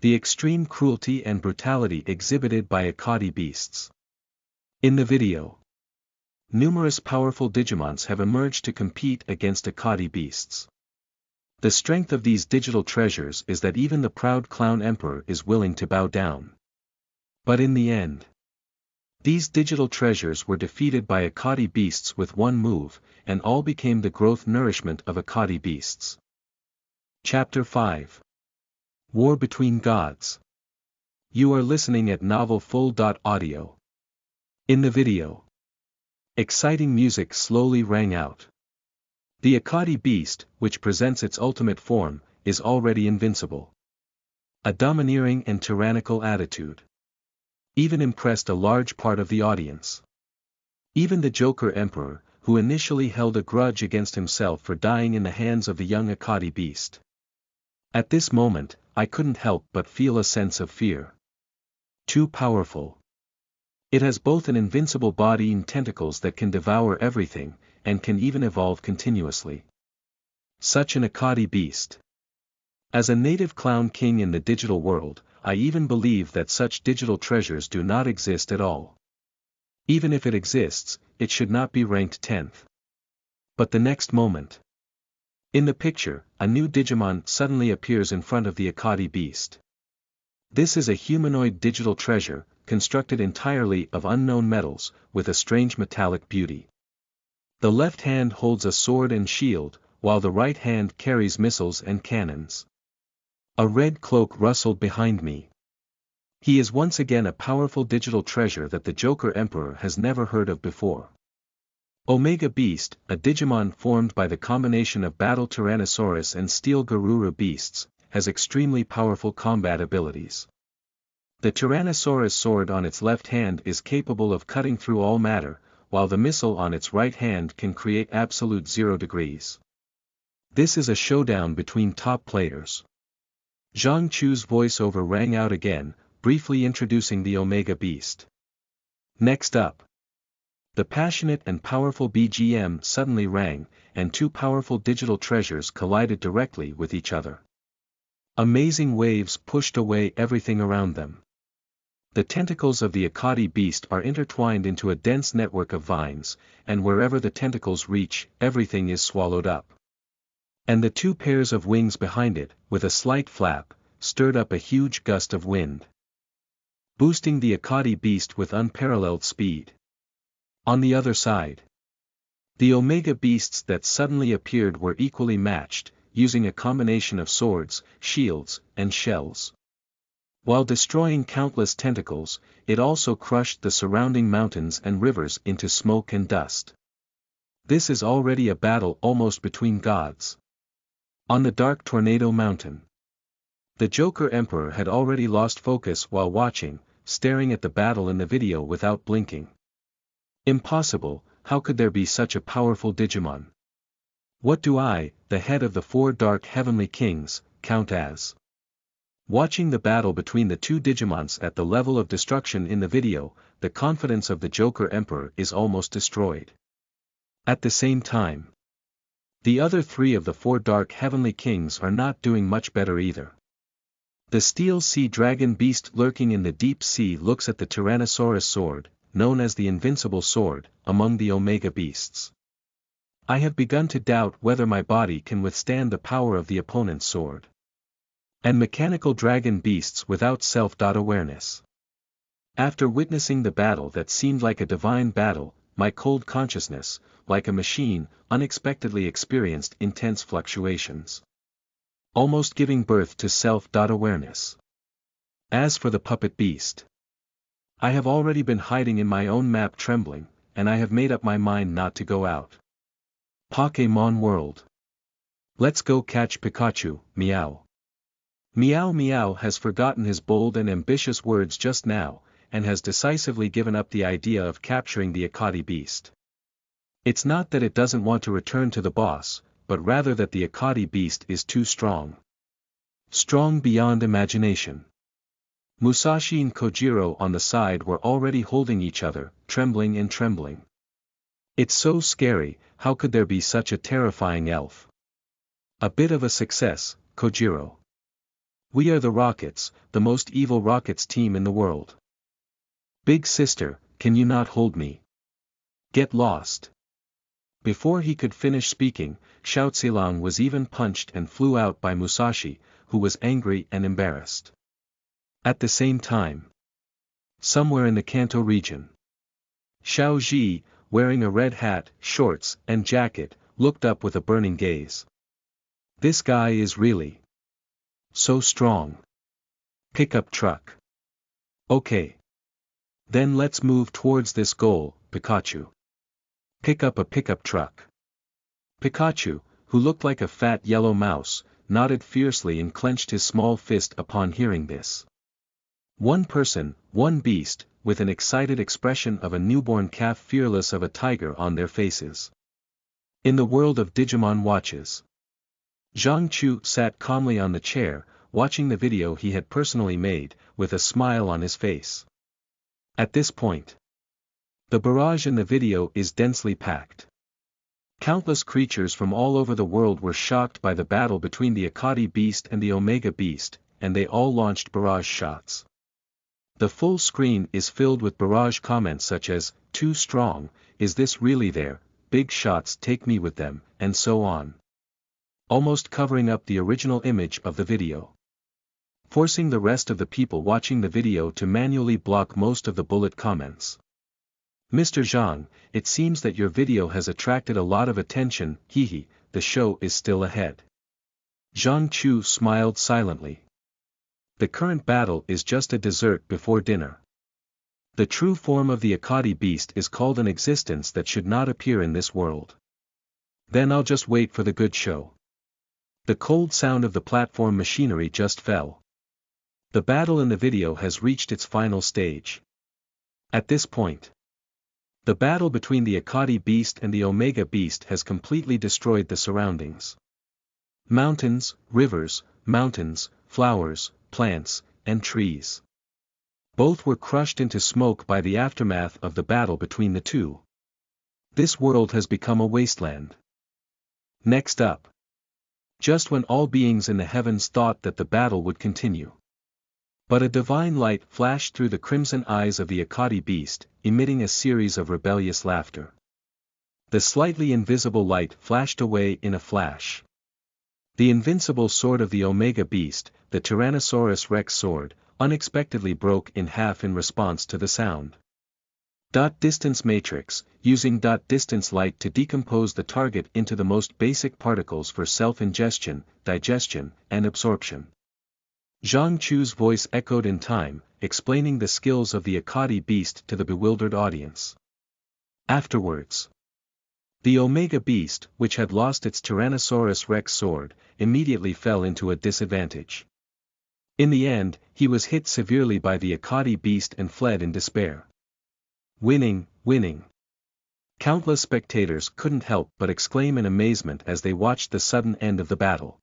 the extreme cruelty and brutality exhibited by Akadi beasts. In the video, numerous powerful Digimons have emerged to compete against Akadi beasts. The strength of these digital treasures is that even the proud Clown Emperor is willing to bow down. But in the end, these digital treasures were defeated by Akadi beasts with one move, and all became the growth nourishment of Akadi beasts. Chapter 5. War Between Gods. You are listening at Novel Full. Audio. In the video, exciting music slowly rang out. The Akadi beast, which presents its ultimate form, is already invincible. A domineering and tyrannical attitude even impressed a large part of the audience. Even the Joker Emperor, who initially held a grudge against himself for dying in the hands of the young Akadi beast. At this moment, I couldn't help but feel a sense of fear. Too powerful. It has both an invincible body and tentacles that can devour everything, and can even evolve continuously. Such an Akadi beast. As a native clown king in the digital world, I even believe that such digital treasures do not exist at all. Even if it exists, it should not be ranked 10th. But the next moment, in the picture, a new Digimon suddenly appears in front of the Akadi beast. This is a humanoid digital treasure, constructed entirely of unknown metals, with a strange metallic beauty. The left hand holds a sword and shield, while the right hand carries missiles and cannons. A red cloak rustled behind me. He is once again a powerful digital treasure that the Joker Emperor has never heard of before. Omega Beast, a Digimon formed by the combination of Battle Tyrannosaurus and Steel Garura beasts, has extremely powerful combat abilities. The Tyrannosaurus sword on its left hand is capable of cutting through all matter, while the missile on its right hand can create absolute 0 degrees. This is a showdown between top players. Zhang Chu's voiceover rang out again, briefly introducing the Omega Beast. Next up, the passionate and powerful BGM suddenly rang, and two powerful digital treasures collided directly with each other. Amazing waves pushed away everything around them. The tentacles of the Akadi beast are intertwined into a dense network of vines, and wherever the tentacles reach, everything is swallowed up. And the two pairs of wings behind it, with a slight flap, stirred up a huge gust of wind, boosting the Akadi beast with unparalleled speed. On the other side, the Omega beasts that suddenly appeared were equally matched, using a combination of swords, shields, and shells. While destroying countless tentacles, it also crushed the surrounding mountains and rivers into smoke and dust. This is already a battle almost between gods. On the Dark Tornado Mountain, the Joker Emperor had already lost focus while watching, staring at the battle in the video without blinking. Impossible, how could there be such a powerful Digimon? What do I, the head of the 4 Dark Heavenly Kings, count as? Watching the battle between the two Digimons at the level of destruction in the video, the confidence of the Joker Emperor is almost destroyed. At the same time, the other 3 of the 4 Dark Heavenly Kings are not doing much better either. The Steel Sea Dragon Beast lurking in the deep sea looks at the Tyrannosaurus sword, known as the Invincible Sword, among the Omega Beasts. I have begun to doubt whether my body can withstand the power of the opponent's sword. And Mechanical Dragon Beasts without self-awareness. After witnessing the battle that seemed like a divine battle, my cold consciousness, like a machine, unexpectedly experienced intense fluctuations, almost giving birth to self-awareness. As for the puppet beast, I have already been hiding in my own map trembling, and I have made up my mind not to go out. Pokémon World. Let's go catch Pikachu, meow. Meow Meow has forgotten his bold and ambitious words just now, and has decisively given up the idea of capturing the Akadi beast. It's not that it doesn't want to return to the boss, but rather that the Akadi beast is too strong. Strong beyond imagination. Musashi and Kojiro on the side were already holding each other, trembling and trembling. It's so scary, how could there be such a terrifying elf? A bit of a success, Kojiro. We are the Rockets, the most evil Rockets team in the world. Big sister, can you not hold me? Get lost. Before he could finish speaking, Xiaozilang was even punched and flew out by Musashi, who was angry and embarrassed. At the same time, somewhere in the Kanto region, Xiao Ji, wearing a red hat, shorts, and jacket, looked up with a burning gaze. This guy is really so strong. Pickup truck. Okay. Then let's move towards this goal, Pikachu. Pick up a pickup truck. Pikachu, who looked like a fat yellow mouse, nodded fiercely and clenched his small fist upon hearing this. One person, one beast, with an excited expression of a newborn calf fearless of a tiger on their faces. In the world of Digimon watches, Zhang Chu sat calmly on the chair, watching the video he had personally made, with a smile on his face. At this point, the barrage in the video is densely packed. Countless creatures from all over the world were shocked by the battle between the Akadi beast and the Omega beast, and they all launched barrage shots. The full screen is filled with barrage comments such as, "Too strong, is this really there, big shots take me with them," and so on. Almost covering up the original image of the video. Forcing the rest of the people watching the video to manually block most of the bullet comments. Mr. Zhang, it seems that your video has attracted a lot of attention, hehe, the show is still ahead. Zhang Chu smiled silently. The current battle is just a dessert before dinner. The true form of the Akadi beast is called an existence that should not appear in this world. Then I'll just wait for the good show. The cold sound of the platform machinery just fell. The battle in the video has reached its final stage. At this point, the battle between the Akadi beast and the Omega beast has completely destroyed the surroundings. Mountains, rivers, mountains, flowers, plants, and trees. Both were crushed into smoke by the aftermath of the battle between the two. This world has become a wasteland. Next up. Just when all beings in the heavens thought that the battle would continue. But a divine light flashed through the crimson eyes of the Akadi beast, emitting a series of rebellious laughter. The slightly invisible light flashed away in a flash. The invincible sword of the Omega beast, the Tyrannosaurus Rex sword, unexpectedly broke in half in response to the sound. Distance matrix, using distance light to decompose the target into the most basic particles for self-ingestion, digestion, and absorption. Zhang Chu's voice echoed in time, explaining the skills of the Akadi beast to the bewildered audience. Afterwards, the Omega beast, which had lost its Tyrannosaurus Rex sword, immediately fell into a disadvantage. In the end, he was hit severely by the Akadi beast and fled in despair. Winning, winning. Countless spectators couldn't help but exclaim in amazement as they watched the sudden end of the battle.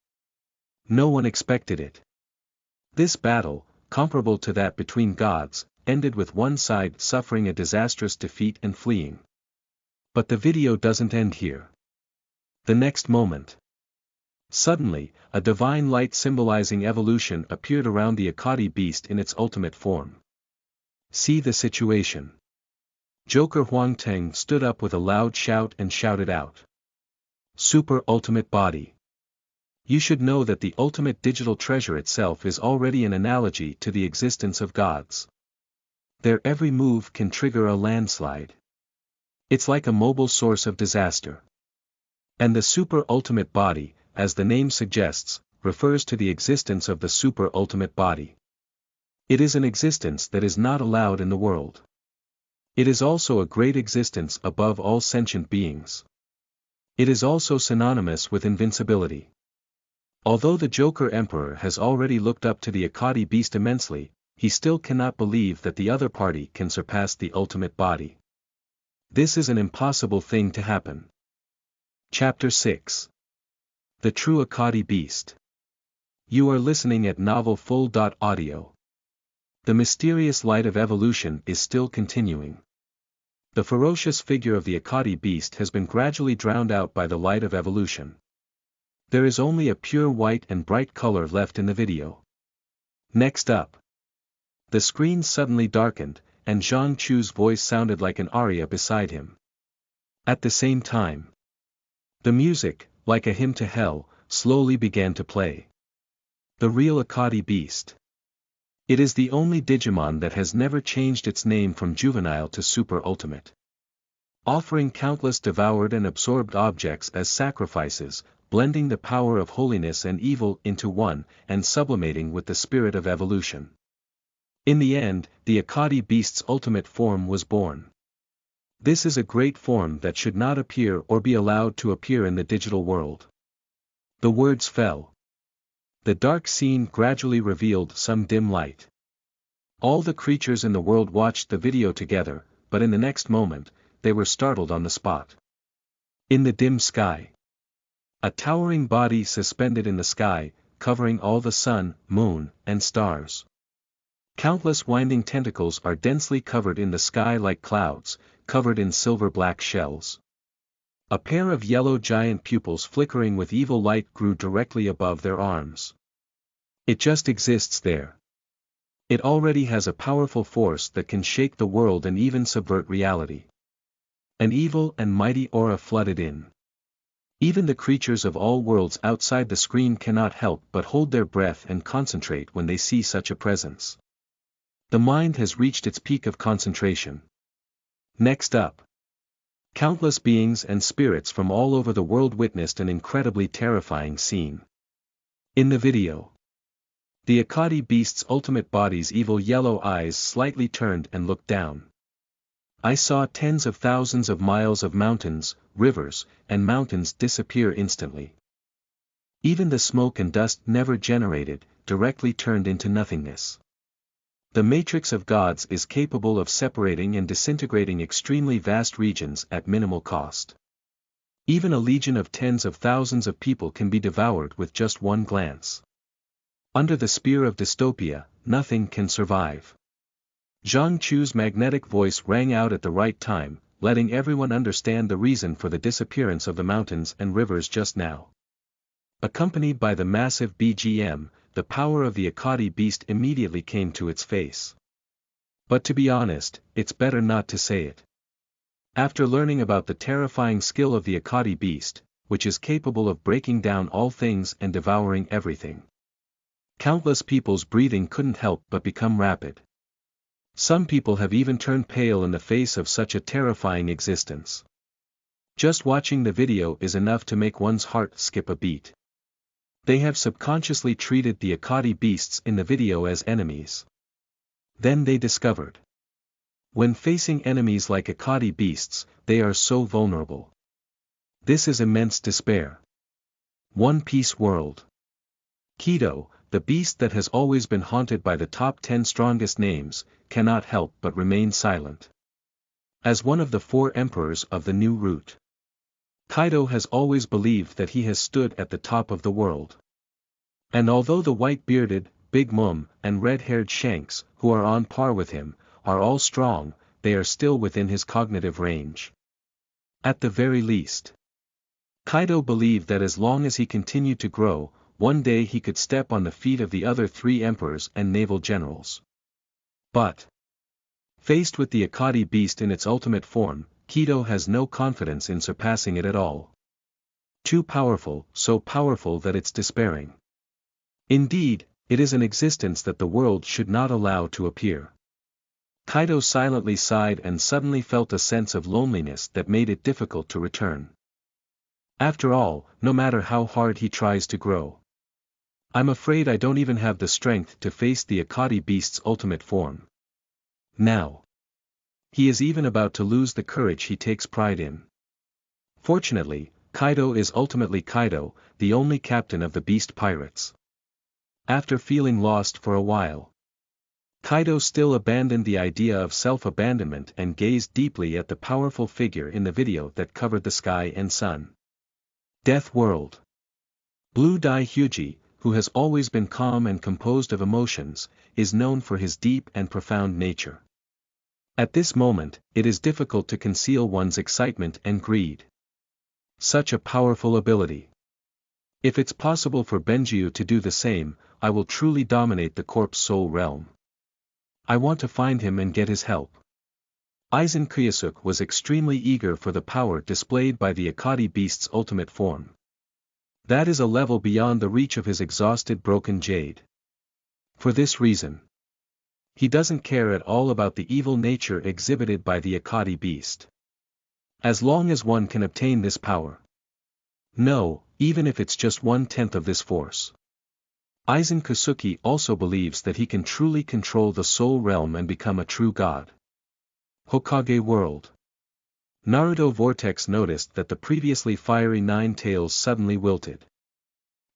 No one expected it. This battle, comparable to that between gods, ended with one side suffering a disastrous defeat and fleeing. But the video doesn't end here. The next moment, suddenly, a divine light symbolizing evolution appeared around the Akadi beast in its ultimate form. See the situation. Joker Huangteng stood up with a loud shout and shouted out. Super Ultimate Body. You should know that the ultimate digital treasure itself is already an analogy to the existence of gods. Their every move can trigger a landslide. It's like a mobile source of disaster. And the super ultimate body, as the name suggests, refers to the existence of the super ultimate body. It is an existence that is not allowed in the world. It is also a great existence above all sentient beings. It is also synonymous with invincibility. Although the Joker Emperor has already looked up to the Akadi beast immensely, he still cannot believe that the other party can surpass the ultimate body. This is an impossible thing to happen. Chapter 6. The True Akadi Beast. You are listening at Novel Full.audio. The mysterious light of evolution is still continuing. The ferocious figure of the Akadi beast has been gradually drowned out by the light of evolution. There is only a pure white and bright color left in the video. Next up. The screen suddenly darkened, and Zhang Chu's voice sounded like an aria beside him. At the same time, the music, like a hymn to hell, slowly began to play. The real Akadi beast. It is the only Digimon that has never changed its name from juvenile to super ultimate. Offering countless devoured and absorbed objects as sacrifices, blending the power of holiness and evil into one, and sublimating with the spirit of evolution. In the end, the Akadi beast's ultimate form was born. This is a great form that should not appear or be allowed to appear in the digital world. The words fell. The dark scene gradually revealed some dim light. All the creatures in the world watched the video together, but in the next moment, they were startled on the spot. In the dim sky. A towering body suspended in the sky, covering all the sun, moon, and stars. Countless winding tentacles are densely covered in the sky like clouds, covered in silver-black shells. A pair of yellow giant pupils flickering with evil light grew directly above their arms. It just exists there. It already has a powerful force that can shake the world and even subvert reality. An evil and mighty aura flooded in. Even the creatures of all worlds outside the screen cannot help but hold their breath and concentrate when they see such a presence. The mind has reached its peak of concentration. Next up. Countless beings and spirits from all over the world witnessed an incredibly terrifying scene. In the video, the Akadi beast's ultimate body's evil yellow eyes slightly turned and looked down. I saw tens of thousands of miles of mountains, rivers, and mountains disappear instantly. Even the smoke and dust never generated, directly turned into nothingness. The matrix of gods is capable of separating and disintegrating extremely vast regions at minimal cost. Even a legion of tens of thousands of people can be devoured with just one glance. Under the spear of dystopia, nothing can survive. Zhang Chu's magnetic voice rang out at the right time, letting everyone understand the reason for the disappearance of the mountains and rivers just now. Accompanied by the massive BGM, the power of the Akadi beast immediately came to its face. But to be honest, it's better not to say it. After learning about the terrifying skill of the Akadi beast, which is capable of breaking down all things and devouring everything, countless people's breathing couldn't help but become rapid. Some people have even turned pale in the face of such a terrifying existence. Just watching the video is enough to make one's heart skip a beat. They have subconsciously treated the Akadi beasts in the video as enemies. Then they discovered. When facing enemies like Akadi beasts, they are so vulnerable. This is immense despair. One Piece World. Kido, the beast that has always been haunted by the top 10 strongest names, cannot help but remain silent. As one of the 4 emperors of the new route, Kaido has always believed that he has stood at the top of the world. And although the white-bearded, Big Mom, and red-haired Shanks, who are on par with him, are all strong, they are still within his cognitive range. At the very least, Kaido believed that as long as he continued to grow, one day he could step on the feet of the other 3 emperors and naval generals. But, faced with the Akadi beast in its ultimate form, Kido has no confidence in surpassing it at all. Too powerful, so powerful that it's despairing. Indeed, it is an existence that the world should not allow to appear. Kaido silently sighed and suddenly felt a sense of loneliness that made it difficult to return. After all, no matter how hard he tries to grow, I'm afraid I don't even have the strength to face the Akadi beast's ultimate form. Now, he is even about to lose the courage he takes pride in. Fortunately, Kaido is ultimately Kaido, the only captain of the Beast Pirates. After feeling lost for a while, Kaido still abandoned the idea of self-abandonment and gazed deeply at the powerful figure in the video that covered the sky and sun. Death World. Blue Dai Hyuji, who has always been calm and composed of emotions, is known for his deep and profound nature. At this moment, it is difficult to conceal one's excitement and greed. Such a powerful ability. If it's possible for Benjiu to do the same, I will truly dominate the corpse soul realm. I want to find him and get his help. Aizen Kuyasuk was extremely eager for the power displayed by the Akadi beast's ultimate form. That is a level beyond the reach of his exhausted broken jade. For this reason, he doesn't care at all about the evil nature exhibited by the Akadi beast. As long as one can obtain this power. No, even if it's just 1/10 of this force. Aizen Kusuki also believes that he can truly control the soul realm and become a true god. Hokage World. Naruto Vortex noticed that the previously fiery Nine Tails suddenly wilted.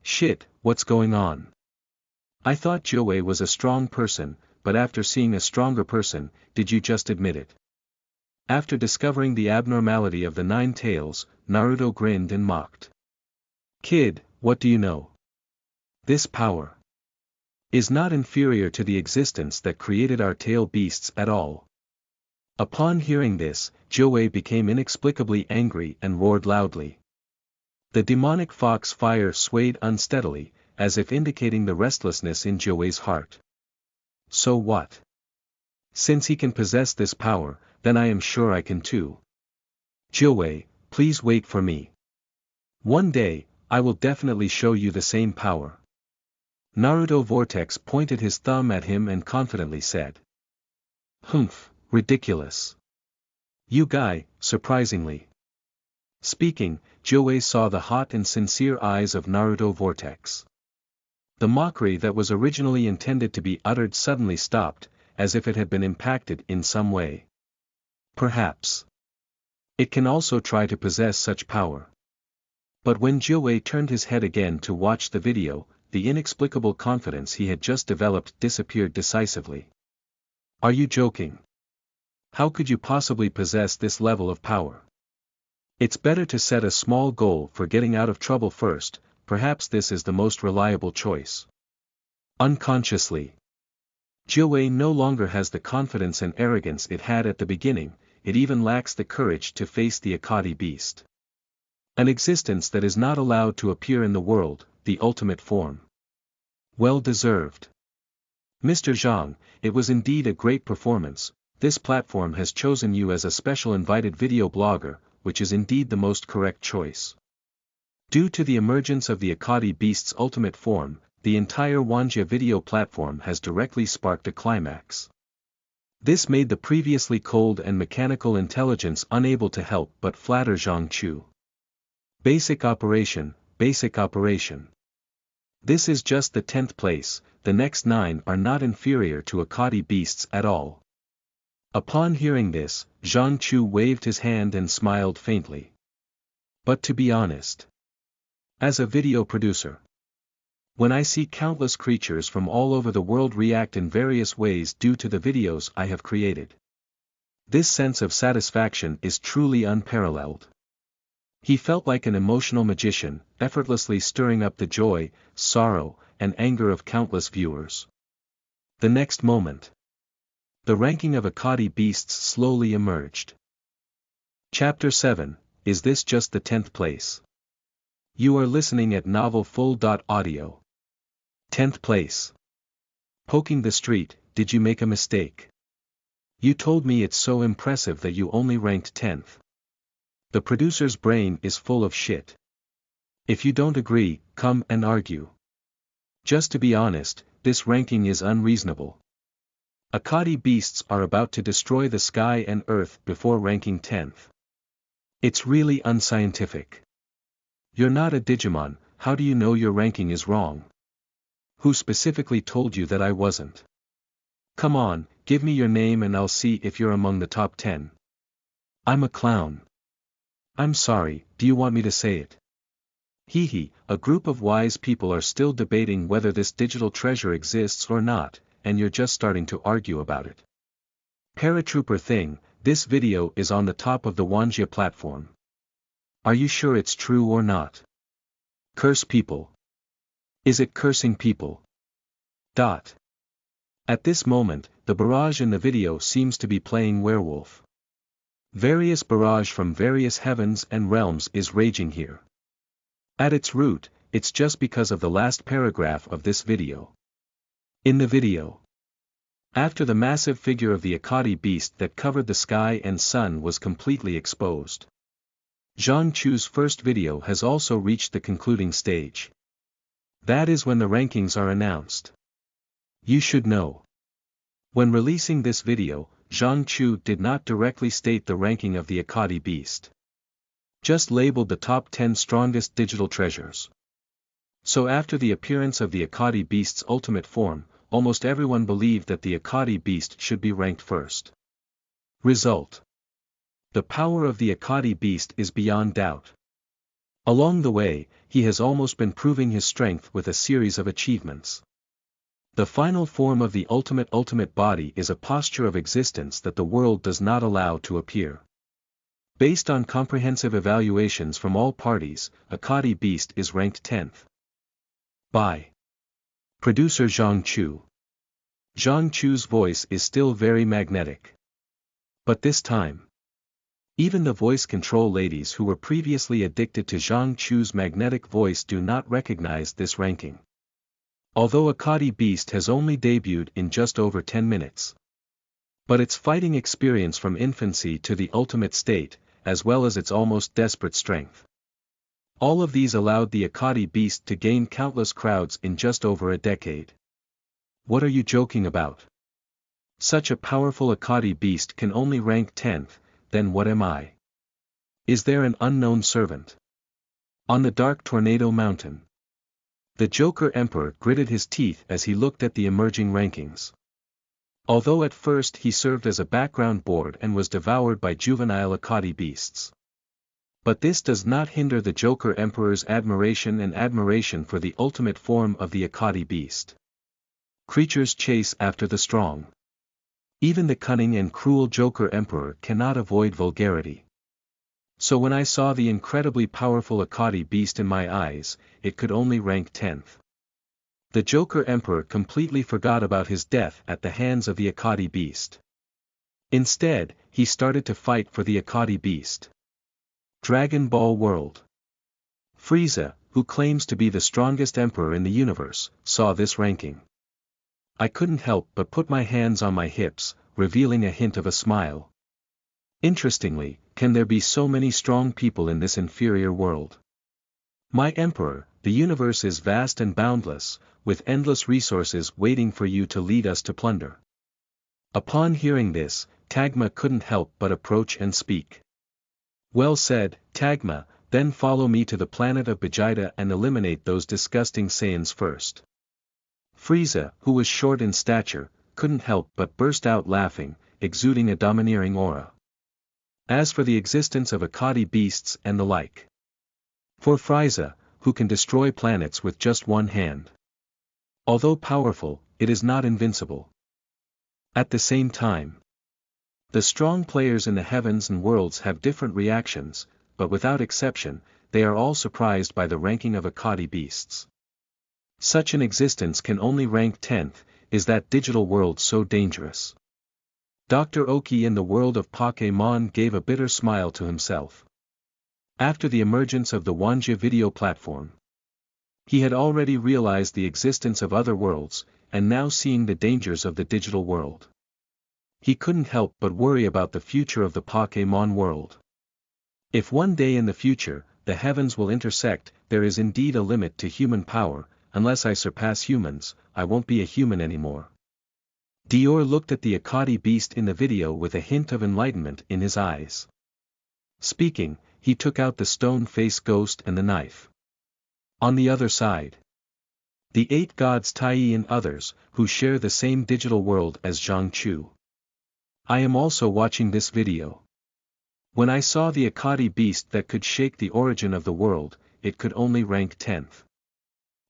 Shit, what's going on? I thought Joey was a strong person, but after seeing a stronger person, did you just admit it? After discovering the abnormality of the Nine Tails, Naruto grinned and mocked. Kid, what do you know? This power is not inferior to the existence that created our tail beasts at all. Upon hearing this, Joey became inexplicably angry and roared loudly. The demonic fox fire swayed unsteadily, as if indicating the restlessness in Joey's heart. So what? Since he can possess this power, then I am sure I can too. Joey, please wait for me. One day, I will definitely show you the same power. Naruto Vortex pointed his thumb at him and confidently said. Humph, ridiculous. You guy, surprisingly. Speaking, Joey saw the hot and sincere eyes of Naruto Vortex. The mockery that was originally intended to be uttered suddenly stopped, as if it had been impacted in some way. Perhaps it can also try to possess such power. But when Joey turned his head again to watch the video, the inexplicable confidence he had just developed disappeared decisively. Are you joking? How could you possibly possess this level of power? It's better to set a small goal for getting out of trouble first, perhaps this is the most reliable choice. Unconsciously, Joey no longer has the confidence and arrogance it had at the beginning, it even lacks the courage to face the Akadi beast. An existence that is not allowed to appear in the world, the ultimate form. Well deserved. Mr. Zhang, it was indeed a great performance. This platform has chosen you as a special invited video blogger, which is indeed the most correct choice. Due to the emergence of the Akadi beast's ultimate form, the entire Wanjie video platform has directly sparked a climax. This made the previously cold and mechanical intelligence unable to help but flatter Zhang Chu. Basic operation, basic operation. This is just the 10th place, the next 9 are not inferior to Akadi beasts at all. Upon hearing this, Zhang Chu waved his hand and smiled faintly. But to be honest, as a video producer, when I see countless creatures from all over the world react in various ways due to the videos I have created, this sense of satisfaction is truly unparalleled. He felt like an emotional magician, effortlessly stirring up the joy, sorrow, and anger of countless viewers. The next moment, the ranking of Akadi beasts slowly emerged. Chapter 7, Is this just the 10th place? You are listening at Novel Full.audio. 10th place. Poking the street, did you make a mistake? You told me it's so impressive that you only ranked 10th. The producer's brain is full of shit. If you don't agree, come and argue. Just to be honest, this ranking is unreasonable. Akadi beasts are about to destroy the sky and earth before ranking 10th. It's really unscientific. You're not a Digimon, how do you know your ranking is wrong? Who specifically told you that I wasn't? Come on, give me your name and I'll see if you're among the top 10. I'm a clown. I'm sorry, do you want me to say it? Hee, a group of wise people are still debating whether this digital treasure exists or not, and you're just starting to argue about it. Paratrooper thing, this video is on the top of the Wanjie platform. Are you sure it's true or not? Curse people. Is it cursing people? At this moment, the barrage in the video seems to be playing werewolf. Various barrage from various heavens and realms is raging here. At its root, it's just because of the last paragraph of this video. In the video, after the massive figure of the Akadi beast that covered the sky and sun was completely exposed, Zhang Chu's first video has also reached the concluding stage. That is when the rankings are announced. You should know. When releasing this video, Zhang Chu did not directly state the ranking of the Akadi beast. Just labeled the top 10 strongest digital treasures. So after the appearance of the Akadi beast's ultimate form, almost everyone believed that the Akadi beast should be ranked first. Result. The power of the Akadi beast is beyond doubt. Along the way, he has almost been proving his strength with a series of achievements. The final form of the ultimate body is a posture of existence that the world does not allow to appear. Based on comprehensive evaluations from all parties, Akadi beast is ranked 10th. By producer Zhang Chu. Zhang Chu's voice is still very magnetic. But this time, even the voice control ladies who were previously addicted to Zhang Chu's magnetic voice do not recognize this ranking. Although Akadi beast has only debuted in just over 10 minutes. But its fighting experience from infancy to the ultimate state, as well as its almost desperate strength. All of these allowed the Akadi beast to gain countless crowds in just over a decade. What are you joking about? Such a powerful Akadi beast can only rank 10th, then what am I? Is there an unknown servant? On the dark tornado mountain. The Joker Emperor gritted his teeth as he looked at the emerging rankings. Although at first he served as a background board and was devoured by juvenile Akadi beasts. But this does not hinder the Joker Emperor's admiration for the ultimate form of the Akadi beast. Creatures chase after the strong. Even the cunning and cruel Joker Emperor cannot avoid vulgarity. So when I saw the incredibly powerful Akadi beast in my eyes, it could only rank 10th. The Joker Emperor completely forgot about his death at the hands of the Akadi beast. Instead, he started to fight for the Akadi beast. Dragon Ball World. Frieza, who claims to be the strongest emperor in the universe, saw this ranking. I couldn't help but put my hands on my hips, revealing a hint of a smile. Interestingly, can there be so many strong people in this inferior world? My emperor, the universe is vast and boundless, with endless resources waiting for you to lead us to plunder. Upon hearing this, Tagma couldn't help but approach and speak. Well said, Tagma, then follow me to the planet of Vegeta and eliminate those disgusting Saiyans first. Frieza, who was short in stature, couldn't help but burst out laughing, exuding a domineering aura. As for the existence of Akadi beasts and the like. For Frieza, who can destroy planets with just one hand. Although powerful, it is not invincible. At the same time, the strong players in the heavens and worlds have different reactions, but without exception, they are all surprised by the ranking of Akadi beasts. Such an existence can only rank 10th, is that digital world so dangerous? Dr. Oki in the world of Pokémon gave a bitter smile to himself. After the emergence of the Wanjie video platform, he had already realized the existence of other worlds, and now seeing the dangers of the digital world. He couldn't help but worry about the future of the Pokémon world. If one day in the future, the heavens will intersect, there is indeed a limit to human power, unless I surpass humans, I won't be a human anymore. Dior looked at the Akadi beast in the video with a hint of enlightenment in his eyes. Speaking, he took out the stone-faced ghost and the knife. On the other side, the 8 gods Tai and others, who share the same digital world as Zhang Chu. I am also watching this video. When I saw the Akadi beast that could shake the origin of the world, it could only rank 10th.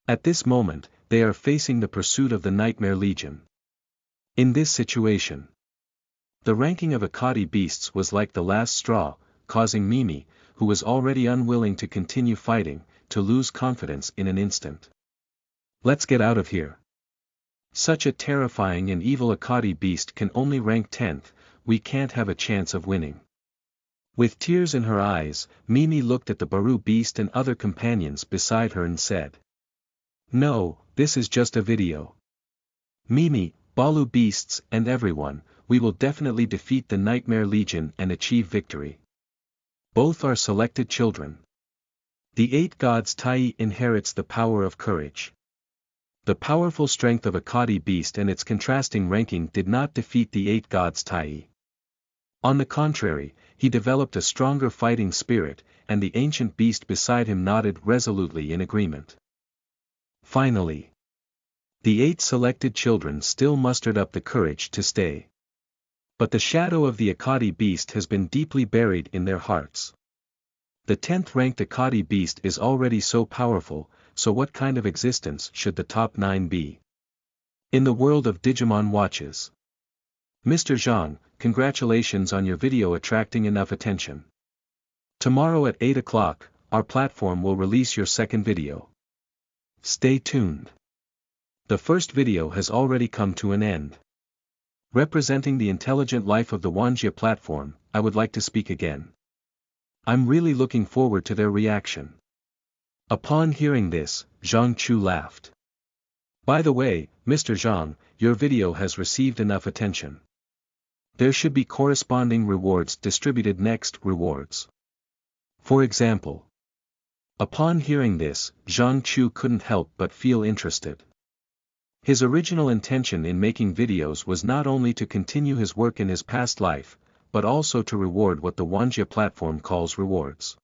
At this moment, they are facing the pursuit of the Nightmare Legion. In this situation, the ranking of Akadi beasts was like the last straw, causing Mimi, who was already unwilling to continue fighting, to lose confidence in an instant. Let's get out of here. Such a terrifying and evil Akadi beast can only rank 10th, we can't have a chance of winning. With tears in her eyes, Mimi looked at the Baru beast and other companions beside her and said, "No, this is just a video. Mimi, Balu beasts and everyone, we will definitely defeat the Nightmare Legion and achieve victory. Both are selected children. The 8 gods Tai inherits the power of courage. The powerful strength of Akadi beast and its contrasting ranking did not defeat the 8 gods Tai. On the contrary, he developed a stronger fighting spirit, and the ancient beast beside him nodded resolutely in agreement. Finally, the 8 selected children still mustered up the courage to stay. But the shadow of the Akadi beast has been deeply buried in their hearts. The 10th ranked Akadi beast is already so powerful, so what kind of existence should the top 9 be? In the world of Digimon watches. Mr. Zhang, congratulations on your video attracting enough attention. Tomorrow at 8 o'clock, our platform will release your second video. Stay tuned. The first video has already come to an end. Representing the intelligent life of the Wanjie platform, I would like to speak again. I'm really looking forward to their reaction. Upon hearing this, Zhang Chu laughed. By the way, Mr. Zhang, your video has received enough attention. There should be corresponding rewards distributed next rewards. For example. Upon hearing this, Zhang Chu couldn't help but feel interested. His original intention in making videos was not only to continue his work in his past life, but also to reward what the Wanjie platform calls rewards.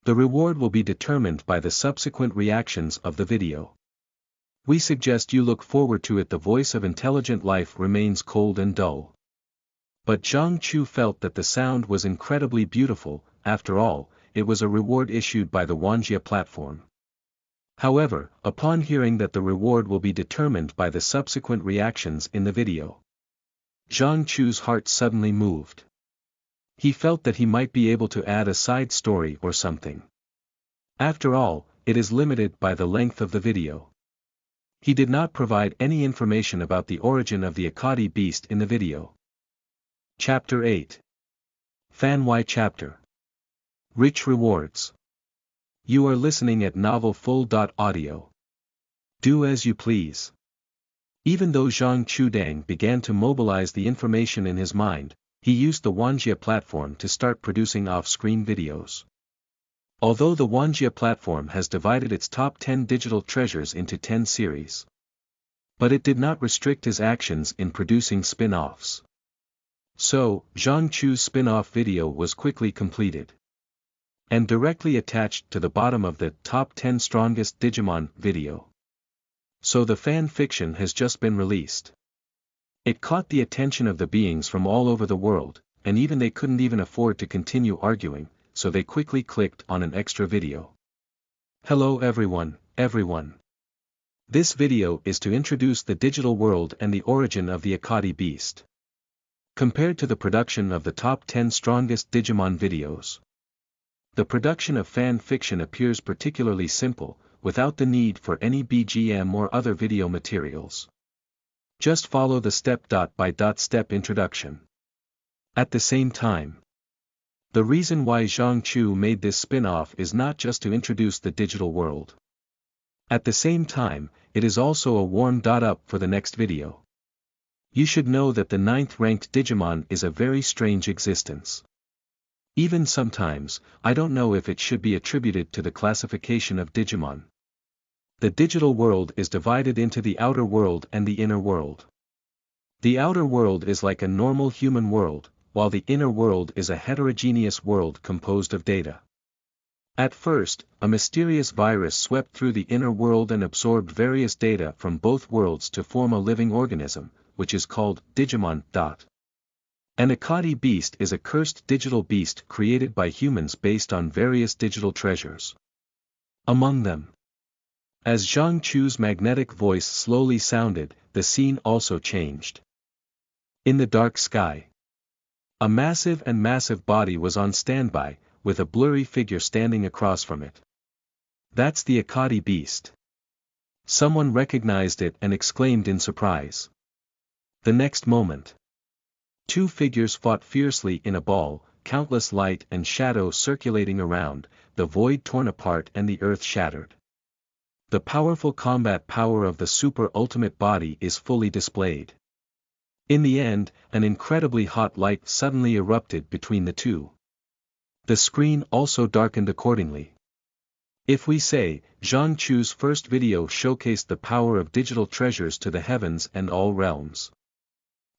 The reward will be determined by the subsequent reactions of the video. We suggest you look forward to it. The voice of intelligent life remains cold and dull. But Zhang Chu felt that the sound was incredibly beautiful. After all, it was a reward issued by the Wanjie platform. However, upon hearing that the reward will be determined by the subsequent reactions in the video, Zhang Chu's heart suddenly moved. He felt that he might be able to add a side story or something. After all, it is limited by the length of the video. He did not provide any information about the origin of the Akadi beast in the video. Chapter 8. Fanwai Chapter. Rich Rewards. You are listening at novelfull.audio. Do as you please. Even though Zhang Chudang began to mobilize the information in his mind, he used the Wanjie platform to start producing off-screen videos. Although the Wanjie platform has divided its top 10 digital treasures into 10 series, but it did not restrict his actions in producing spin-offs. So, Zhang Chu's spin-off video was quickly completed and directly attached to the bottom of the top 10 strongest Digimon video. So the fan fiction has just been released. It caught the attention of the beings from all over the world, and even they couldn't even afford to continue arguing, so they quickly clicked on an extra video. Hello everyone. This video is to introduce the digital world and the origin of the Akadi beast. Compared to the production of the top 10 strongest Digimon videos, the production of fan fiction appears particularly simple, without the need for any BGM or other video materials. Just follow the step-by-step introduction. At the same time, the reason why Zhang Chu made this spin-off is not just to introduce the digital world. At the same time, it is also a warm-up for the next video. You should know that the 9th ranked Digimon is a very strange existence. Even sometimes, I don't know if it should be attributed to the classification of Digimon. The digital world is divided into the outer world and the inner world. The outer world is like a normal human world, while the inner world is a heterogeneous world composed of data. At first, a mysterious virus swept through the inner world and absorbed various data from both worlds to form a living organism, which is called Digimon. An Akadi beast is a cursed digital beast created by humans based on various digital treasures. Among them, as Zhang Chu's magnetic voice slowly sounded, the scene also changed. In the dark sky, a massive body was on standby, with a blurry figure standing across from it. That's the Akadi beast. Someone recognized it and exclaimed in surprise. The next moment, two figures fought fiercely in a ball, countless light and shadow circulating around, the void torn apart and the earth shattered. The powerful combat power of the super ultimate body is fully displayed. In the end, an incredibly hot light suddenly erupted between the two. The screen also darkened accordingly. If we say, Zhang Chu's first video showcased the power of digital treasures to the heavens and all realms.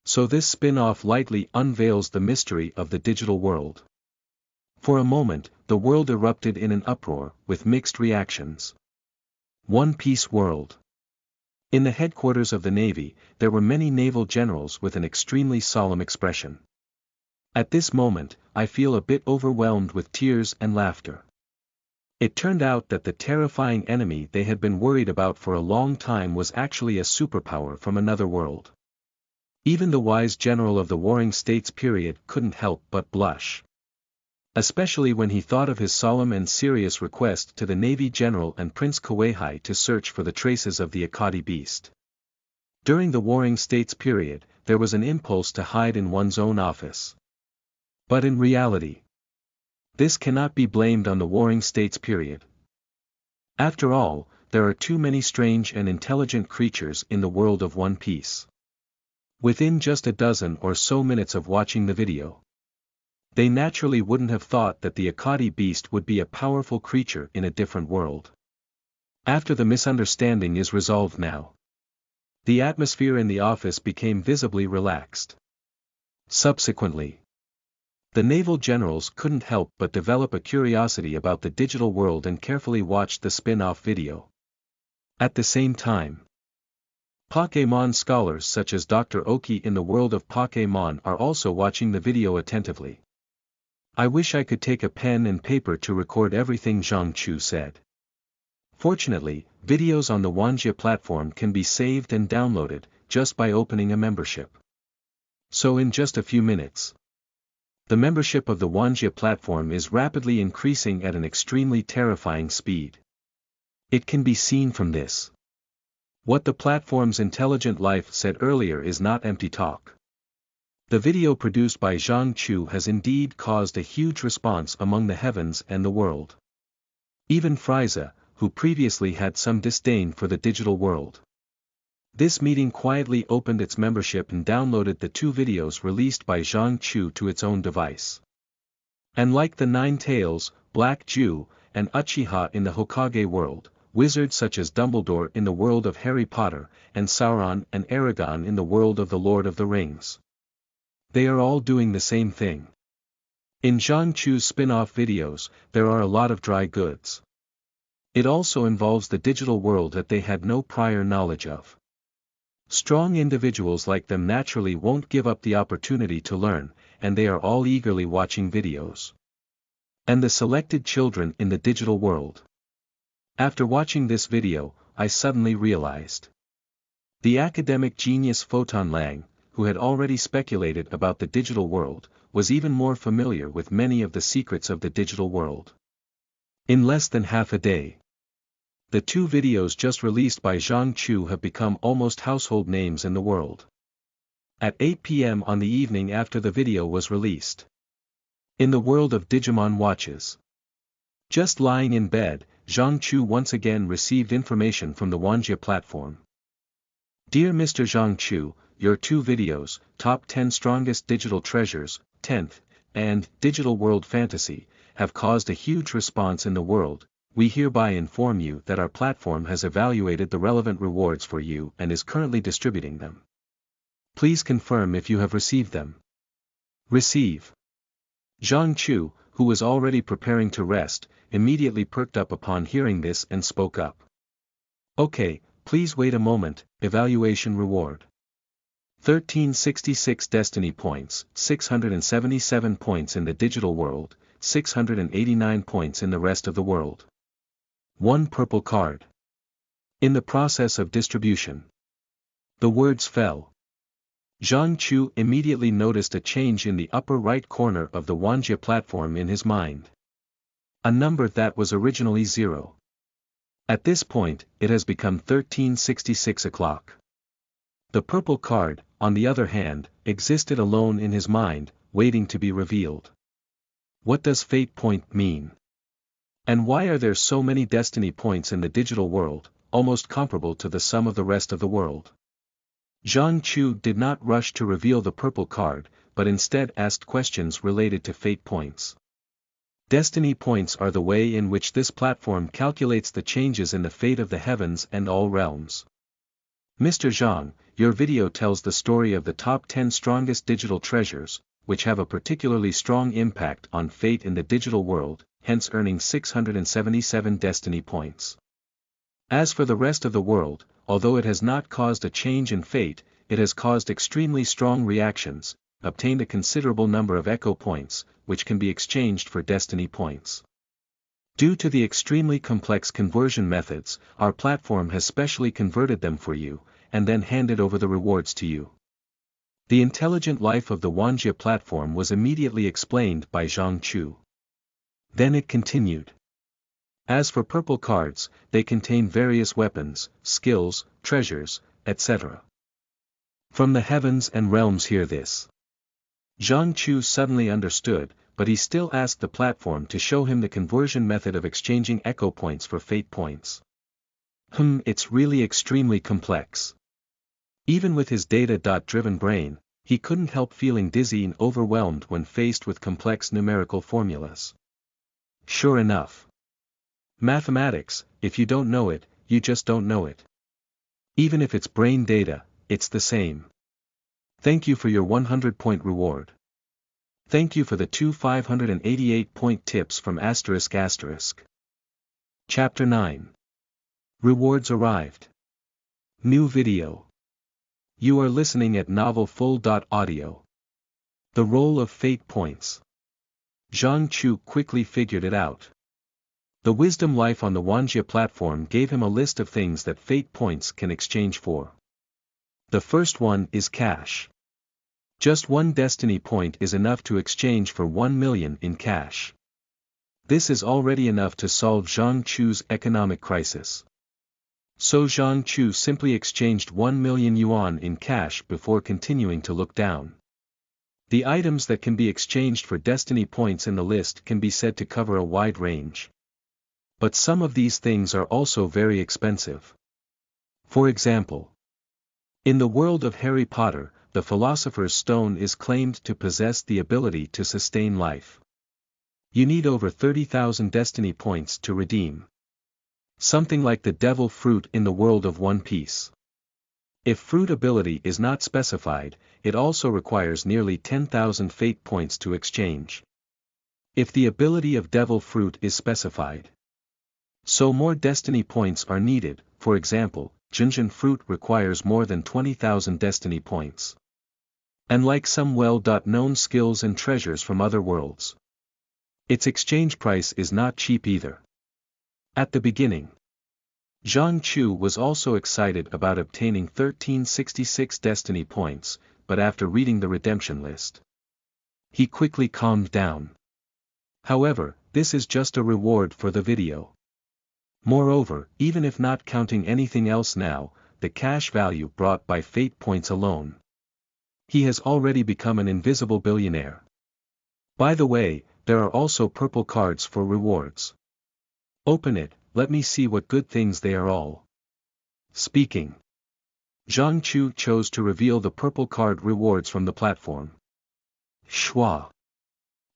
So this spin-off lightly unveils the mystery of the digital world. For a moment, the world erupted in an uproar, with mixed reactions. One Piece world. In the headquarters of the Navy, there were many naval generals with an extremely solemn expression. At this moment, I feel a bit overwhelmed with tears and laughter. It turned out that the terrifying enemy they had been worried about for a long time was actually a superpower from another world. Even the wise general of the Warring States period couldn't help but blush. Especially when he thought of his solemn and serious request to the Navy General and Prince Kuei to search for the traces of the Akadi beast. During the Warring States period, there was an impulse to hide in one's own office. But in reality, this cannot be blamed on the Warring States period. After all, there are too many strange and intelligent creatures in the world of One Piece. Within just a dozen or so minutes of watching the video, they naturally wouldn't have thought that the Akadi beast would be a powerful creature in a different world. After the misunderstanding is resolved now, the atmosphere in the office became visibly relaxed. Subsequently, the naval generals couldn't help but develop a curiosity about the digital world and carefully watched the spin-off video. At the same time, Pokémon scholars such as Dr. Oki in the world of Pokémon are also watching the video attentively. I wish I could take a pen and paper to record everything Zhang Chu said. Fortunately, videos on the Wanjie platform can be saved and downloaded, just by opening a membership. So in just a few minutes, the membership of the Wanjie platform is rapidly increasing at an extremely terrifying speed. It can be seen from this. What the platform's intelligent life said earlier is not empty talk. The video produced by Zhang Chu has indeed caused a huge response among the heavens and the world. Even Frieza, who previously had some disdain for the digital world. This meeting quietly opened its membership and downloaded the two videos released by Zhang Chu to its own device. And like the Nine Tails, Black Jew, and Uchiha in the Hokage world, wizards such as Dumbledore in the world of Harry Potter, and Sauron and Aragorn in the world of the Lord of the Rings. They are all doing the same thing. In Zhang Chu's spin-off videos, there are a lot of dry goods. It also involves the digital world that they had no prior knowledge of. Strong individuals like them naturally won't give up the opportunity to learn, and they are all eagerly watching videos. And the selected children in the digital world. After watching this video, I suddenly realized. The academic genius Photon Lang, who had already speculated about the digital world, was even more familiar with many of the secrets of the digital world. In less than half a day, the two videos just released by Zhang Chu have become almost household names in the world. At 8 p.m. on the evening after the video was released. In the world of Digimon watches. Just lying in bed, Zhang Chu once again received information from the Wanjie platform. Dear Mr. Zhang Chu, your two videos, Top 10 Strongest Digital Treasures, 10th, and Digital World Fantasy, have caused a huge response in the world. We hereby inform you that our platform has evaluated the relevant rewards for you and is currently distributing them. Please confirm if you have received them. Receive. Zhang Chu, who was already preparing to rest, immediately perked up upon hearing this and spoke up. Okay, please wait a moment, evaluation reward. 1366 destiny points, 677 points in the digital world, 689 points in the rest of the world. 1 purple card. In the process of distribution. The words fell. Zhang Chu immediately noticed a change in the upper right corner of the Wanjie platform in his mind. A number that was originally 0. At this point, it has become 1366 o'clock. The purple card, on the other hand, existed alone in his mind, waiting to be revealed. What does fate point mean? And why are there so many destiny points in the digital world, almost comparable to the sum of the rest of the world? Zhang Chu did not rush to reveal the purple card, but instead asked questions related to fate points. Destiny points are the way in which this platform calculates the changes in the fate of the heavens and all realms. Mr. Zhang, your video tells the story of the top 10 strongest digital treasures, which have a particularly strong impact on fate in the digital world, hence earning 677 destiny points. As for the rest of the world, although it has not caused a change in fate, it has caused extremely strong reactions, obtained a considerable number of echo points, which can be exchanged for destiny points. Due to the extremely complex conversion methods, our platform has specially converted them for you, and then handed over the rewards to you. The intelligent life of the Wanjie platform was immediately explained by Zhang Chu. Then it continued. As for purple cards, they contain various weapons, skills, treasures, etc. From the heavens and realms hear this. Zhang Chu suddenly understood, but he still asked the platform to show him the conversion method of exchanging echo points for fate points. It's really extremely complex. Even with his data-driven brain, he couldn't help feeling dizzy and overwhelmed when faced with complex numerical formulas. Sure enough. Mathematics, if you don't know it, you just don't know it. Even if it's brain data, it's the same. Thank you for your 100-point reward. Thank you for the 2 588-point tips from ***. Chapter 9. Rewards arrived. New video. You are listening at novelfull.audio. The role of fate points. Zhang Chu quickly figured it out. The wisdom life on the Wanjie platform gave him a list of things that fate points can exchange for. The first one is cash. Just 1 destiny point is enough to exchange for 1 million in cash. This is already enough to solve Zhang Chu's economic crisis. So Zhang Chu simply exchanged 1 million yuan in cash before continuing to look down. The items that can be exchanged for destiny points in the list can be said to cover a wide range. But some of these things are also very expensive. For example, in the world of Harry Potter, the Philosopher's Stone is claimed to possess the ability to sustain life. You need over 30,000 destiny points to redeem. Something like the devil fruit in the world of One Piece. If fruit ability is not specified, it also requires nearly 10,000 fate points to exchange. If the ability of devil fruit is specified, so more destiny points are needed. For example, Junjun fruit requires more than 20,000 destiny points. And like some well-known skills and treasures from other worlds, its exchange price is not cheap either. At the beginning, Zhang Chu was also excited about obtaining 1366 destiny points, but after reading the redemption list, he quickly calmed down. However, this is just a reward for the video. Moreover, even if not counting anything else now, the cash value brought by fate points alone, he has already become an invisible billionaire. By the way, there are also purple cards for rewards. Open it, let me see what good things they are all. Speaking. Zhang Chu chose to reveal the purple card rewards from the platform. Shwa.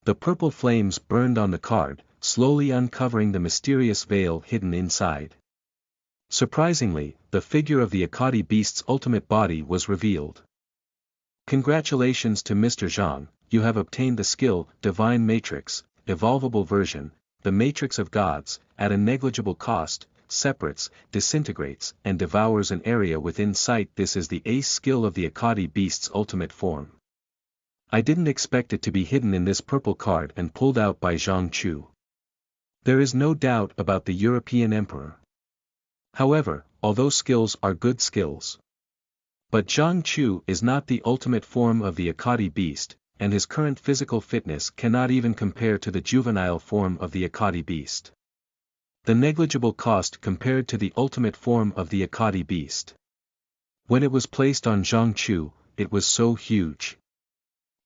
The purple flames burned on the card, slowly uncovering the mysterious veil hidden inside. Surprisingly, the figure of the Akadi beast's ultimate body was revealed. Congratulations to Mr. Zhang, you have obtained the skill, Divine Matrix, Evolvable Version, the Matrix of Gods, at a negligible cost, separates, disintegrates, and devours an area within sight. This is the ace skill of the Akadi beast's ultimate form. I didn't expect it to be hidden in this purple card and pulled out by Zhang Chu. There is no doubt about the European Emperor. However, although skills are good skills. But Zhang Chu is not the ultimate form of the Akadi beast, and his current physical fitness cannot even compare to the juvenile form of the Akadi beast. The negligible cost compared to the ultimate form of the Akadi beast. When it was placed on Zhang Chu, it was so huge.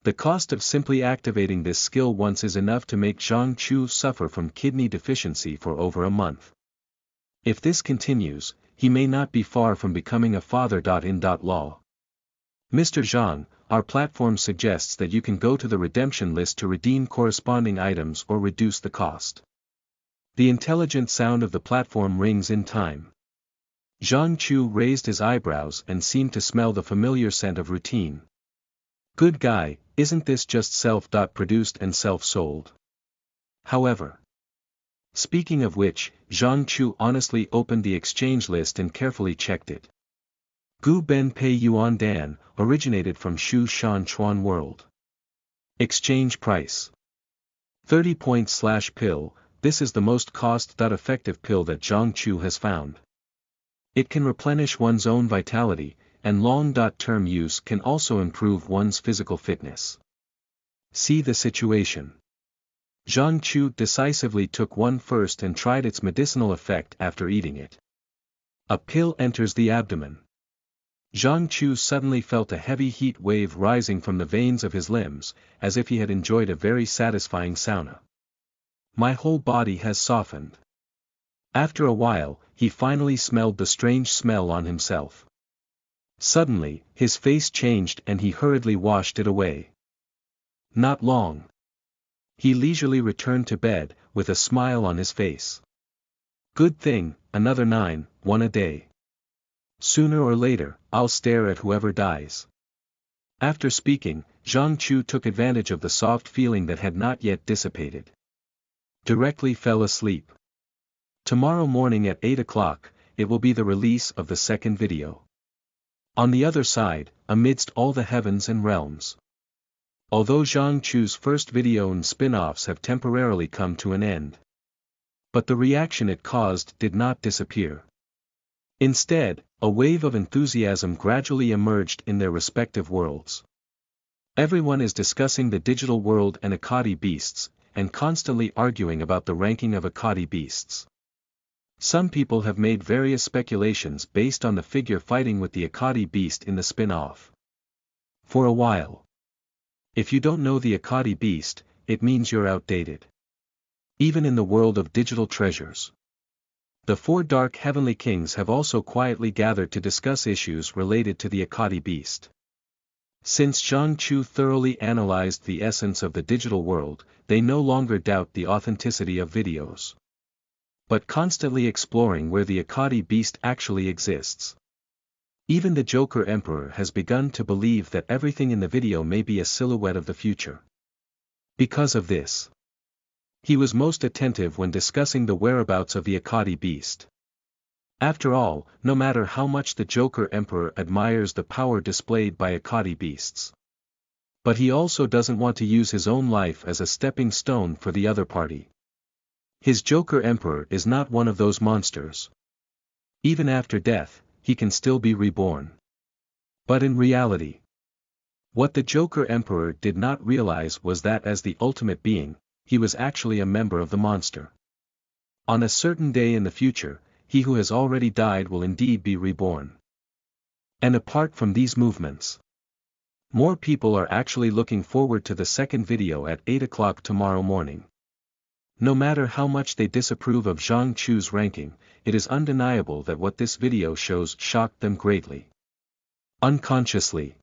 The cost of simply activating this skill once is enough to make Zhang Chu suffer from kidney deficiency for over a month. If this continues, he may not be far from becoming a father. Law. Mr. Zhang, our platform suggests that you can go to the redemption list to redeem corresponding items or reduce the cost. The intelligent sound of the platform rings in time. Zhang Chu raised his eyebrows and seemed to smell the familiar scent of routine. Good guy, isn't this just self-produced and self-sold? However. Speaking of which, Zhang Chu honestly opened the exchange list and carefully checked it. Gu Ben Pei Yuan Dan, originated from Shu Shan Chuan World. Exchange price. 30 points/pill, this is the most cost-effective pill that Zhang Chu has found. It can replenish one's own vitality, and long-term use can also improve one's physical fitness. See the situation. Zhang Chu decisively took one first and tried its medicinal effect after eating it. A pill enters the abdomen. Zhang Chu suddenly felt a heavy heat wave rising from the veins of his limbs, as if he had enjoyed a very satisfying sauna. My whole body has softened. After a while, he finally smelled the strange smell on himself. Suddenly, his face changed and he hurriedly washed it away. Not long. He leisurely returned to bed, with a smile on his face. Good thing, another 9, one a day. Sooner or later, I'll stare at whoever dies. After speaking, Zhang Chu took advantage of the soft feeling that had not yet dissipated. Directly fell asleep. Tomorrow morning at 8 o'clock, it will be the release of the second video. On the other side, amidst all the heavens and realms. Although Zhang Chu's first video and spin-offs have temporarily come to an end. But the reaction it caused did not disappear. Instead, a wave of enthusiasm gradually emerged in their respective worlds. Everyone is discussing the digital world and Akadi beasts, and constantly arguing about the ranking of Akadi beasts. Some people have made various speculations based on the figure fighting with the Akadi beast in the spin-off. For a while. If you don't know the Akadi beast, it means you're outdated. Even in the world of digital treasures. The 4 dark heavenly kings have also quietly gathered to discuss issues related to the Akadi beast. Since Zhang Chu thoroughly analyzed the essence of the digital world, they no longer doubt the authenticity of videos. But constantly exploring where the Akadi beast actually exists. Even the Joker Emperor has begun to believe that everything in the video may be a silhouette of the future. Because of this, he was most attentive when discussing the whereabouts of the Akadi beast. After all, no matter how much the Joker Emperor admires the power displayed by Akadi beasts. But he also doesn't want to use his own life as a stepping stone for the other party. His Joker Emperor is not one of those monsters. Even after death, he can still be reborn. But in reality, what the Joker Emperor did not realize was that as the ultimate being, he was actually a member of the monster. On a certain day in the future, he who has already died will indeed be reborn. And apart from these movements, more people are actually looking forward to the second video at 8 o'clock tomorrow morning. No matter how much they disapprove of Zhang Chu's ranking, it is undeniable that what this video shows shocked them greatly. Unconsciously.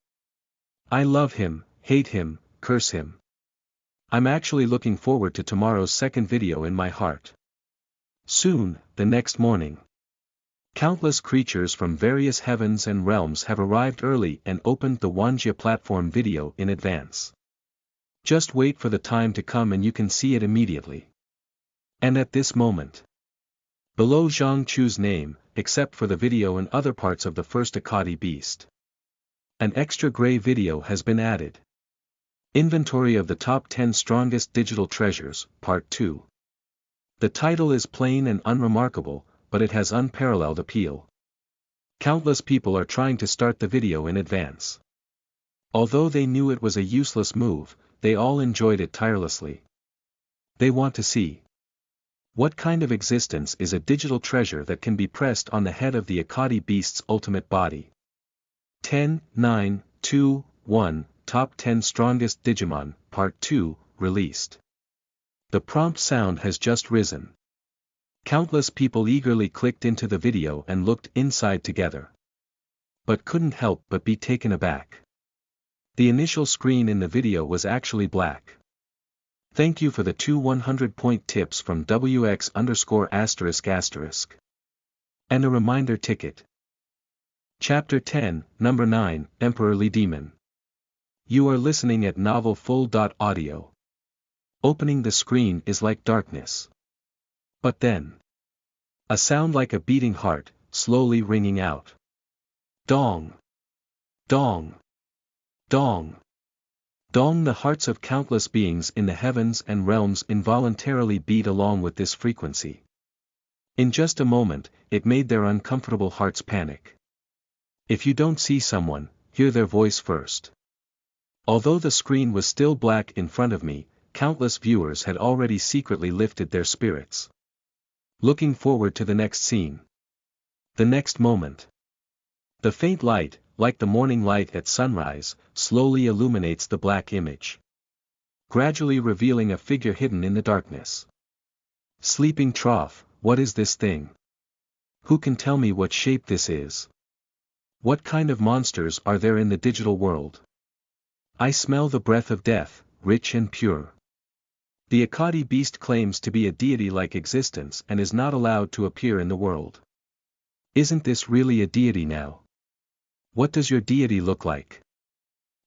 I love him, hate him, curse him. I'm actually looking forward to tomorrow's second video in my heart. Soon, the next morning. Countless creatures from various heavens and realms have arrived early and opened the Wanjie platform video in advance. Just wait for the time to come and you can see it immediately. And at this moment, Below Zhang Chu's name, except for the video and other parts of the first Akadi beast. An extra gray video has been added. Inventory of the Top 10 Strongest Digital Treasures, Part 2. The title is plain and unremarkable, but it has unparalleled appeal. Countless people are trying to start the video in advance. Although they knew it was a useless move, they all enjoyed it tirelessly. They want to see. What kind of existence is a digital treasure that can be pressed on the head of the Akadi beast's ultimate body? 10, 9, 2, 1, Top 10 Strongest Digimon, Part 2, released. The prompt sound has just risen. Countless people eagerly clicked into the video and looked inside together. But couldn't help but be taken aback. The initial screen in the video was actually black. Thank you for the 2 100-point tips from WX_***. And a reminder ticket. Chapter 10, Number 9, Emperorly Demon. You are listening at novelfull.audio. Opening the screen is like darkness. But then. A sound like a beating heart, slowly ringing out. Dong. Dong. Dong. Dong. The hearts of countless beings in the heavens and realms involuntarily beat along with this frequency. In just a moment, it made their uncomfortable hearts panic. If you don't see someone, hear their voice first. Although the screen was still black in front of me, countless viewers had already secretly lifted their spirits. Looking forward to the next scene. The next moment. The faint light, like the morning light at sunrise, slowly illuminates the black image. Gradually revealing a figure hidden in the darkness. Sleeping trough, what is this thing? Who can tell me what shape this is? What kind of monsters are there in the digital world? I smell the breath of death, rich and pure. The Akadi beast claims to be a deity-like existence and is not allowed to appear in the world. Isn't this really a deity now? What does your deity look like?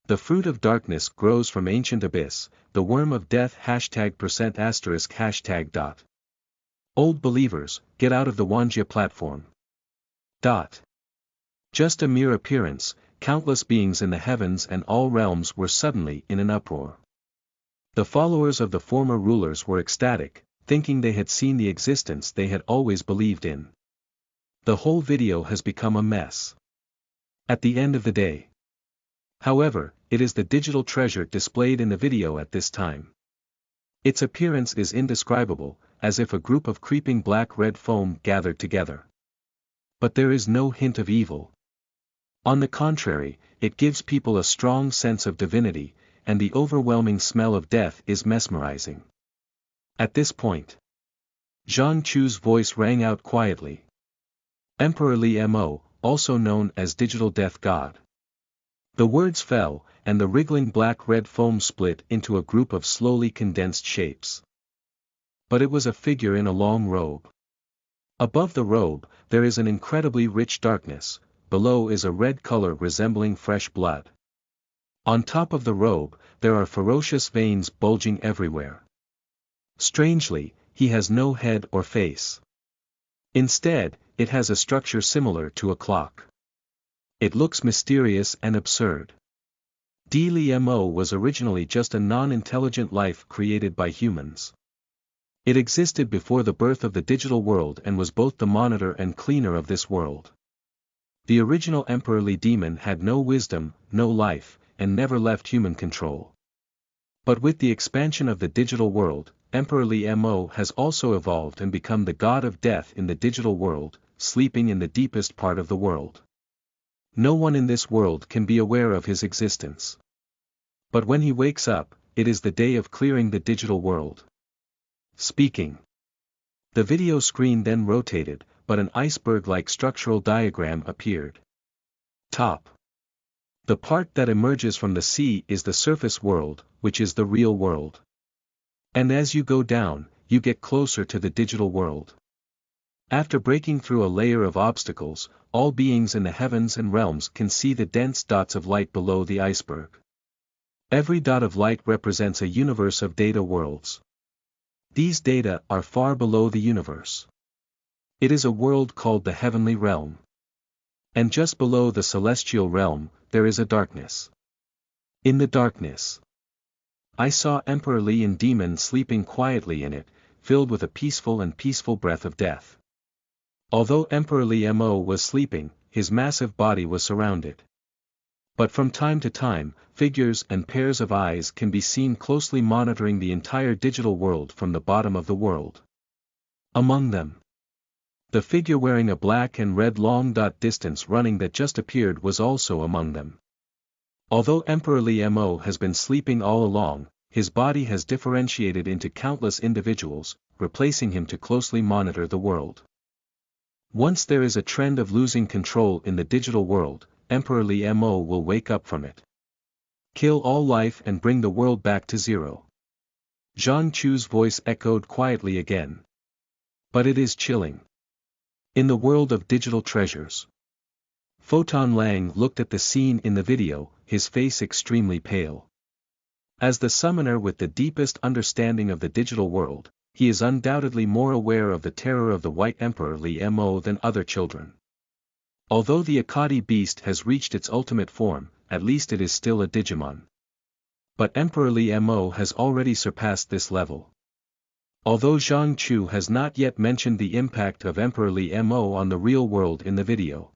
The fruit of darkness grows from ancient abyss, the worm of death #%*#. Old believers, get out of the Wanjie platform. Just a mere appearance, countless beings in the heavens and all realms were suddenly in an uproar. The followers of the former rulers were ecstatic, thinking they had seen the existence they had always believed in. The whole video has become a mess. At the end of the day. However, it is the digital treasure displayed in the video at this time. Its appearance is indescribable, as if a group of creeping black-red foam gathered together. But there is no hint of evil. On the contrary, it gives people a strong sense of divinity, and the overwhelming smell of death is mesmerizing. At this point, Zhang Chu's voice rang out quietly. Emperorly Mo, also known as Digital Death God. The words fell, and the wriggling black-red foam split into a group of slowly condensed shapes. But it was a figure in a long robe. Above the robe, there is an incredibly rich darkness, below is a red color resembling fresh blood. On top of the robe, there are ferocious veins bulging everywhere. Strangely, he has no head or face. Instead, it has a structure similar to a clock. It looks mysterious and absurd. Mo was originally just a non-intelligent life created by humans. It existed before the birth of the digital world and was both the monitor and cleaner of this world. The original Emperorly Demon had no wisdom, no life, and never left human control. But with the expansion of the digital world, Emperorly Mo has also evolved and become the god of death in the digital world, sleeping in the deepest part of the world. No one in this world can be aware of his existence. But when he wakes up, it is the day of clearing the digital world. Speaking. The video screen then rotated, but an iceberg-like structural diagram appeared. Top. The part that emerges from the sea is the surface world, which is the real world. And as you go down, you get closer to the digital world. After breaking through a layer of obstacles, all beings in the heavens and realms can see the dense dots of light below the iceberg. Every dot of light represents a universe of data worlds. These data are far below the universe. It is a world called the Heavenly Realm. And just below the Celestial Realm, there is a darkness. In the darkness, I saw Emperor Li and Demon sleeping quietly in it, filled with a peaceful breath of death. Although Emperor Li Mo was sleeping, his massive body was surrounded. But from time to time, figures and pairs of eyes can be seen closely monitoring the entire digital world from the bottom of the world. Among them, the figure wearing a black and red long distance running that just appeared was also among them. Although Emperor Li Mo has been sleeping all along, his body has differentiated into countless individuals, replacing him to closely monitor the world. Once there is a trend of losing control in the digital world, Emperor Li Mo will wake up from it. Kill all life and bring the world back to zero. Zhang Chu's voice echoed quietly again. But it is chilling. In the world of digital treasures. Photon Lang looked at the scene in the video, his face extremely pale. As the summoner with the deepest understanding of the digital world, he is undoubtedly more aware of the terror of the White Emperor Li Mo than other children. Although the Akadi beast has reached its ultimate form, at least it is still a Digimon. But Emperor Li Mo has already surpassed this level. Although Zhang Chu has not yet mentioned the impact of Emperor Li Mo on the real world in the video.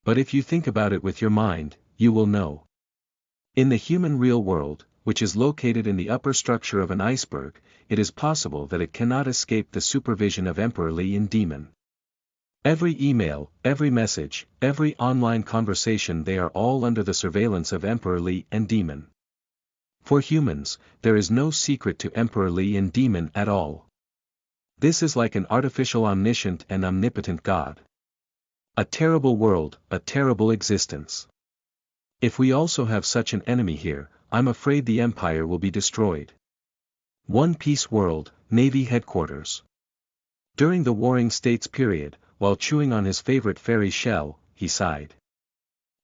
But if you think about it with your mind, you will know. In the human real world, which is located in the upper structure of an iceberg, it is possible that it cannot escape the supervision of Emperor Li and Demon. Every email, every message, every online conversation, they are all under the surveillance of Emperor Li and Demon. For humans, there is no secret to Emperor Li and Demon at all. This is like an artificial omniscient and omnipotent god. A terrible world, a terrible existence. If we also have such an enemy here, I'm afraid the Empire will be destroyed. One Piece World, Navy Headquarters. During the Warring States period, while chewing on his favorite fairy shell, he sighed.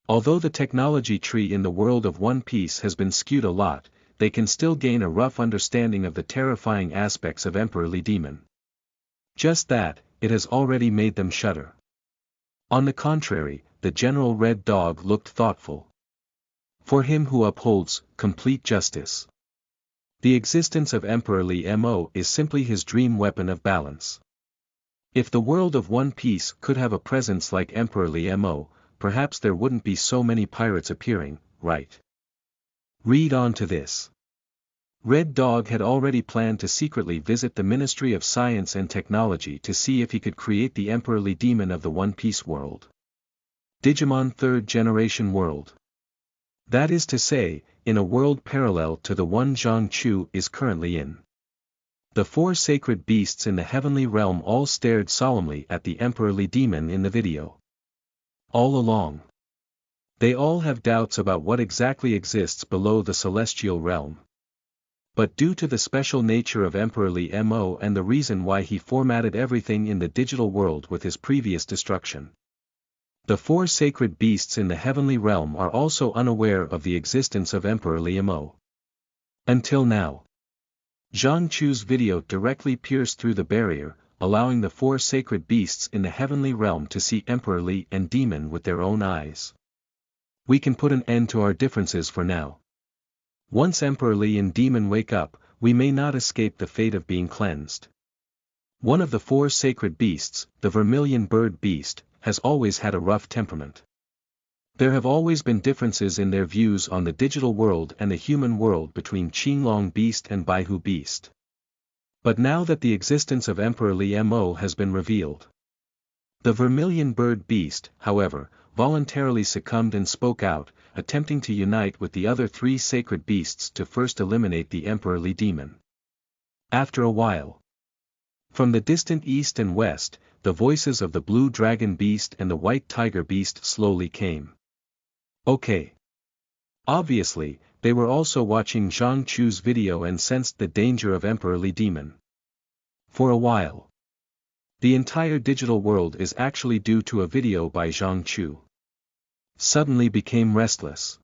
Although the technology tree in the world of One Piece has been skewed a lot, they can still gain a rough understanding of the terrifying aspects of Emperor Li Demon. Just that, it has already made them shudder. On the contrary, the General Red Dog looked thoughtful. For him who upholds complete justice, the existence of Emperor Li Mo is simply his dream weapon of balance. If the world of One Piece could have a presence like Emperor Li Mo, perhaps there wouldn't be so many pirates appearing, right? Read on to this. Red Dog had already planned to secretly visit the Ministry of Science and Technology to see if he could create the Emperor Li Demon of the One Piece world. Digimon 3rd Generation World. That is to say, in a world parallel to the one Zhang Chu is currently in. The four sacred beasts in the heavenly realm all stared solemnly at the Emperor Li Demon in the video. All along, they all have doubts about what exactly exists below the celestial realm. But due to the special nature of Emperor Li Mo and the reason why he formatted everything in the digital world with his previous destruction, the four sacred beasts in the heavenly realm are also unaware of the existence of Emperor Li Mo. Until now, Zhang Chu's video directly pierced through the barrier, allowing the four sacred beasts in the heavenly realm to see Emperor Li and Demon with their own eyes. We can put an end to our differences for now. Once Emperor Li and Demon wake up, we may not escape the fate of being cleansed. One of the four sacred beasts, the Vermilion Bird Beast, has always had a rough temperament. There have always been differences in their views on the digital world and the human world between Qinglong Beast and Baihu Beast. But now that the existence of Emperor Li Mo has been revealed, the Vermilion Bird Beast, however, voluntarily succumbed and spoke out, attempting to unite with the other three sacred beasts to first eliminate the Emperor Li Demon. After a while, from the distant east and west, the voices of the Blue Dragon Beast and the White Tiger Beast slowly came. Okay. Obviously, they were also watching Zhang Chu's video and sensed the danger of Emperor Li Demon. For a while, the entire digital world is actually due to a video by Zhang Chu. Suddenly became restless.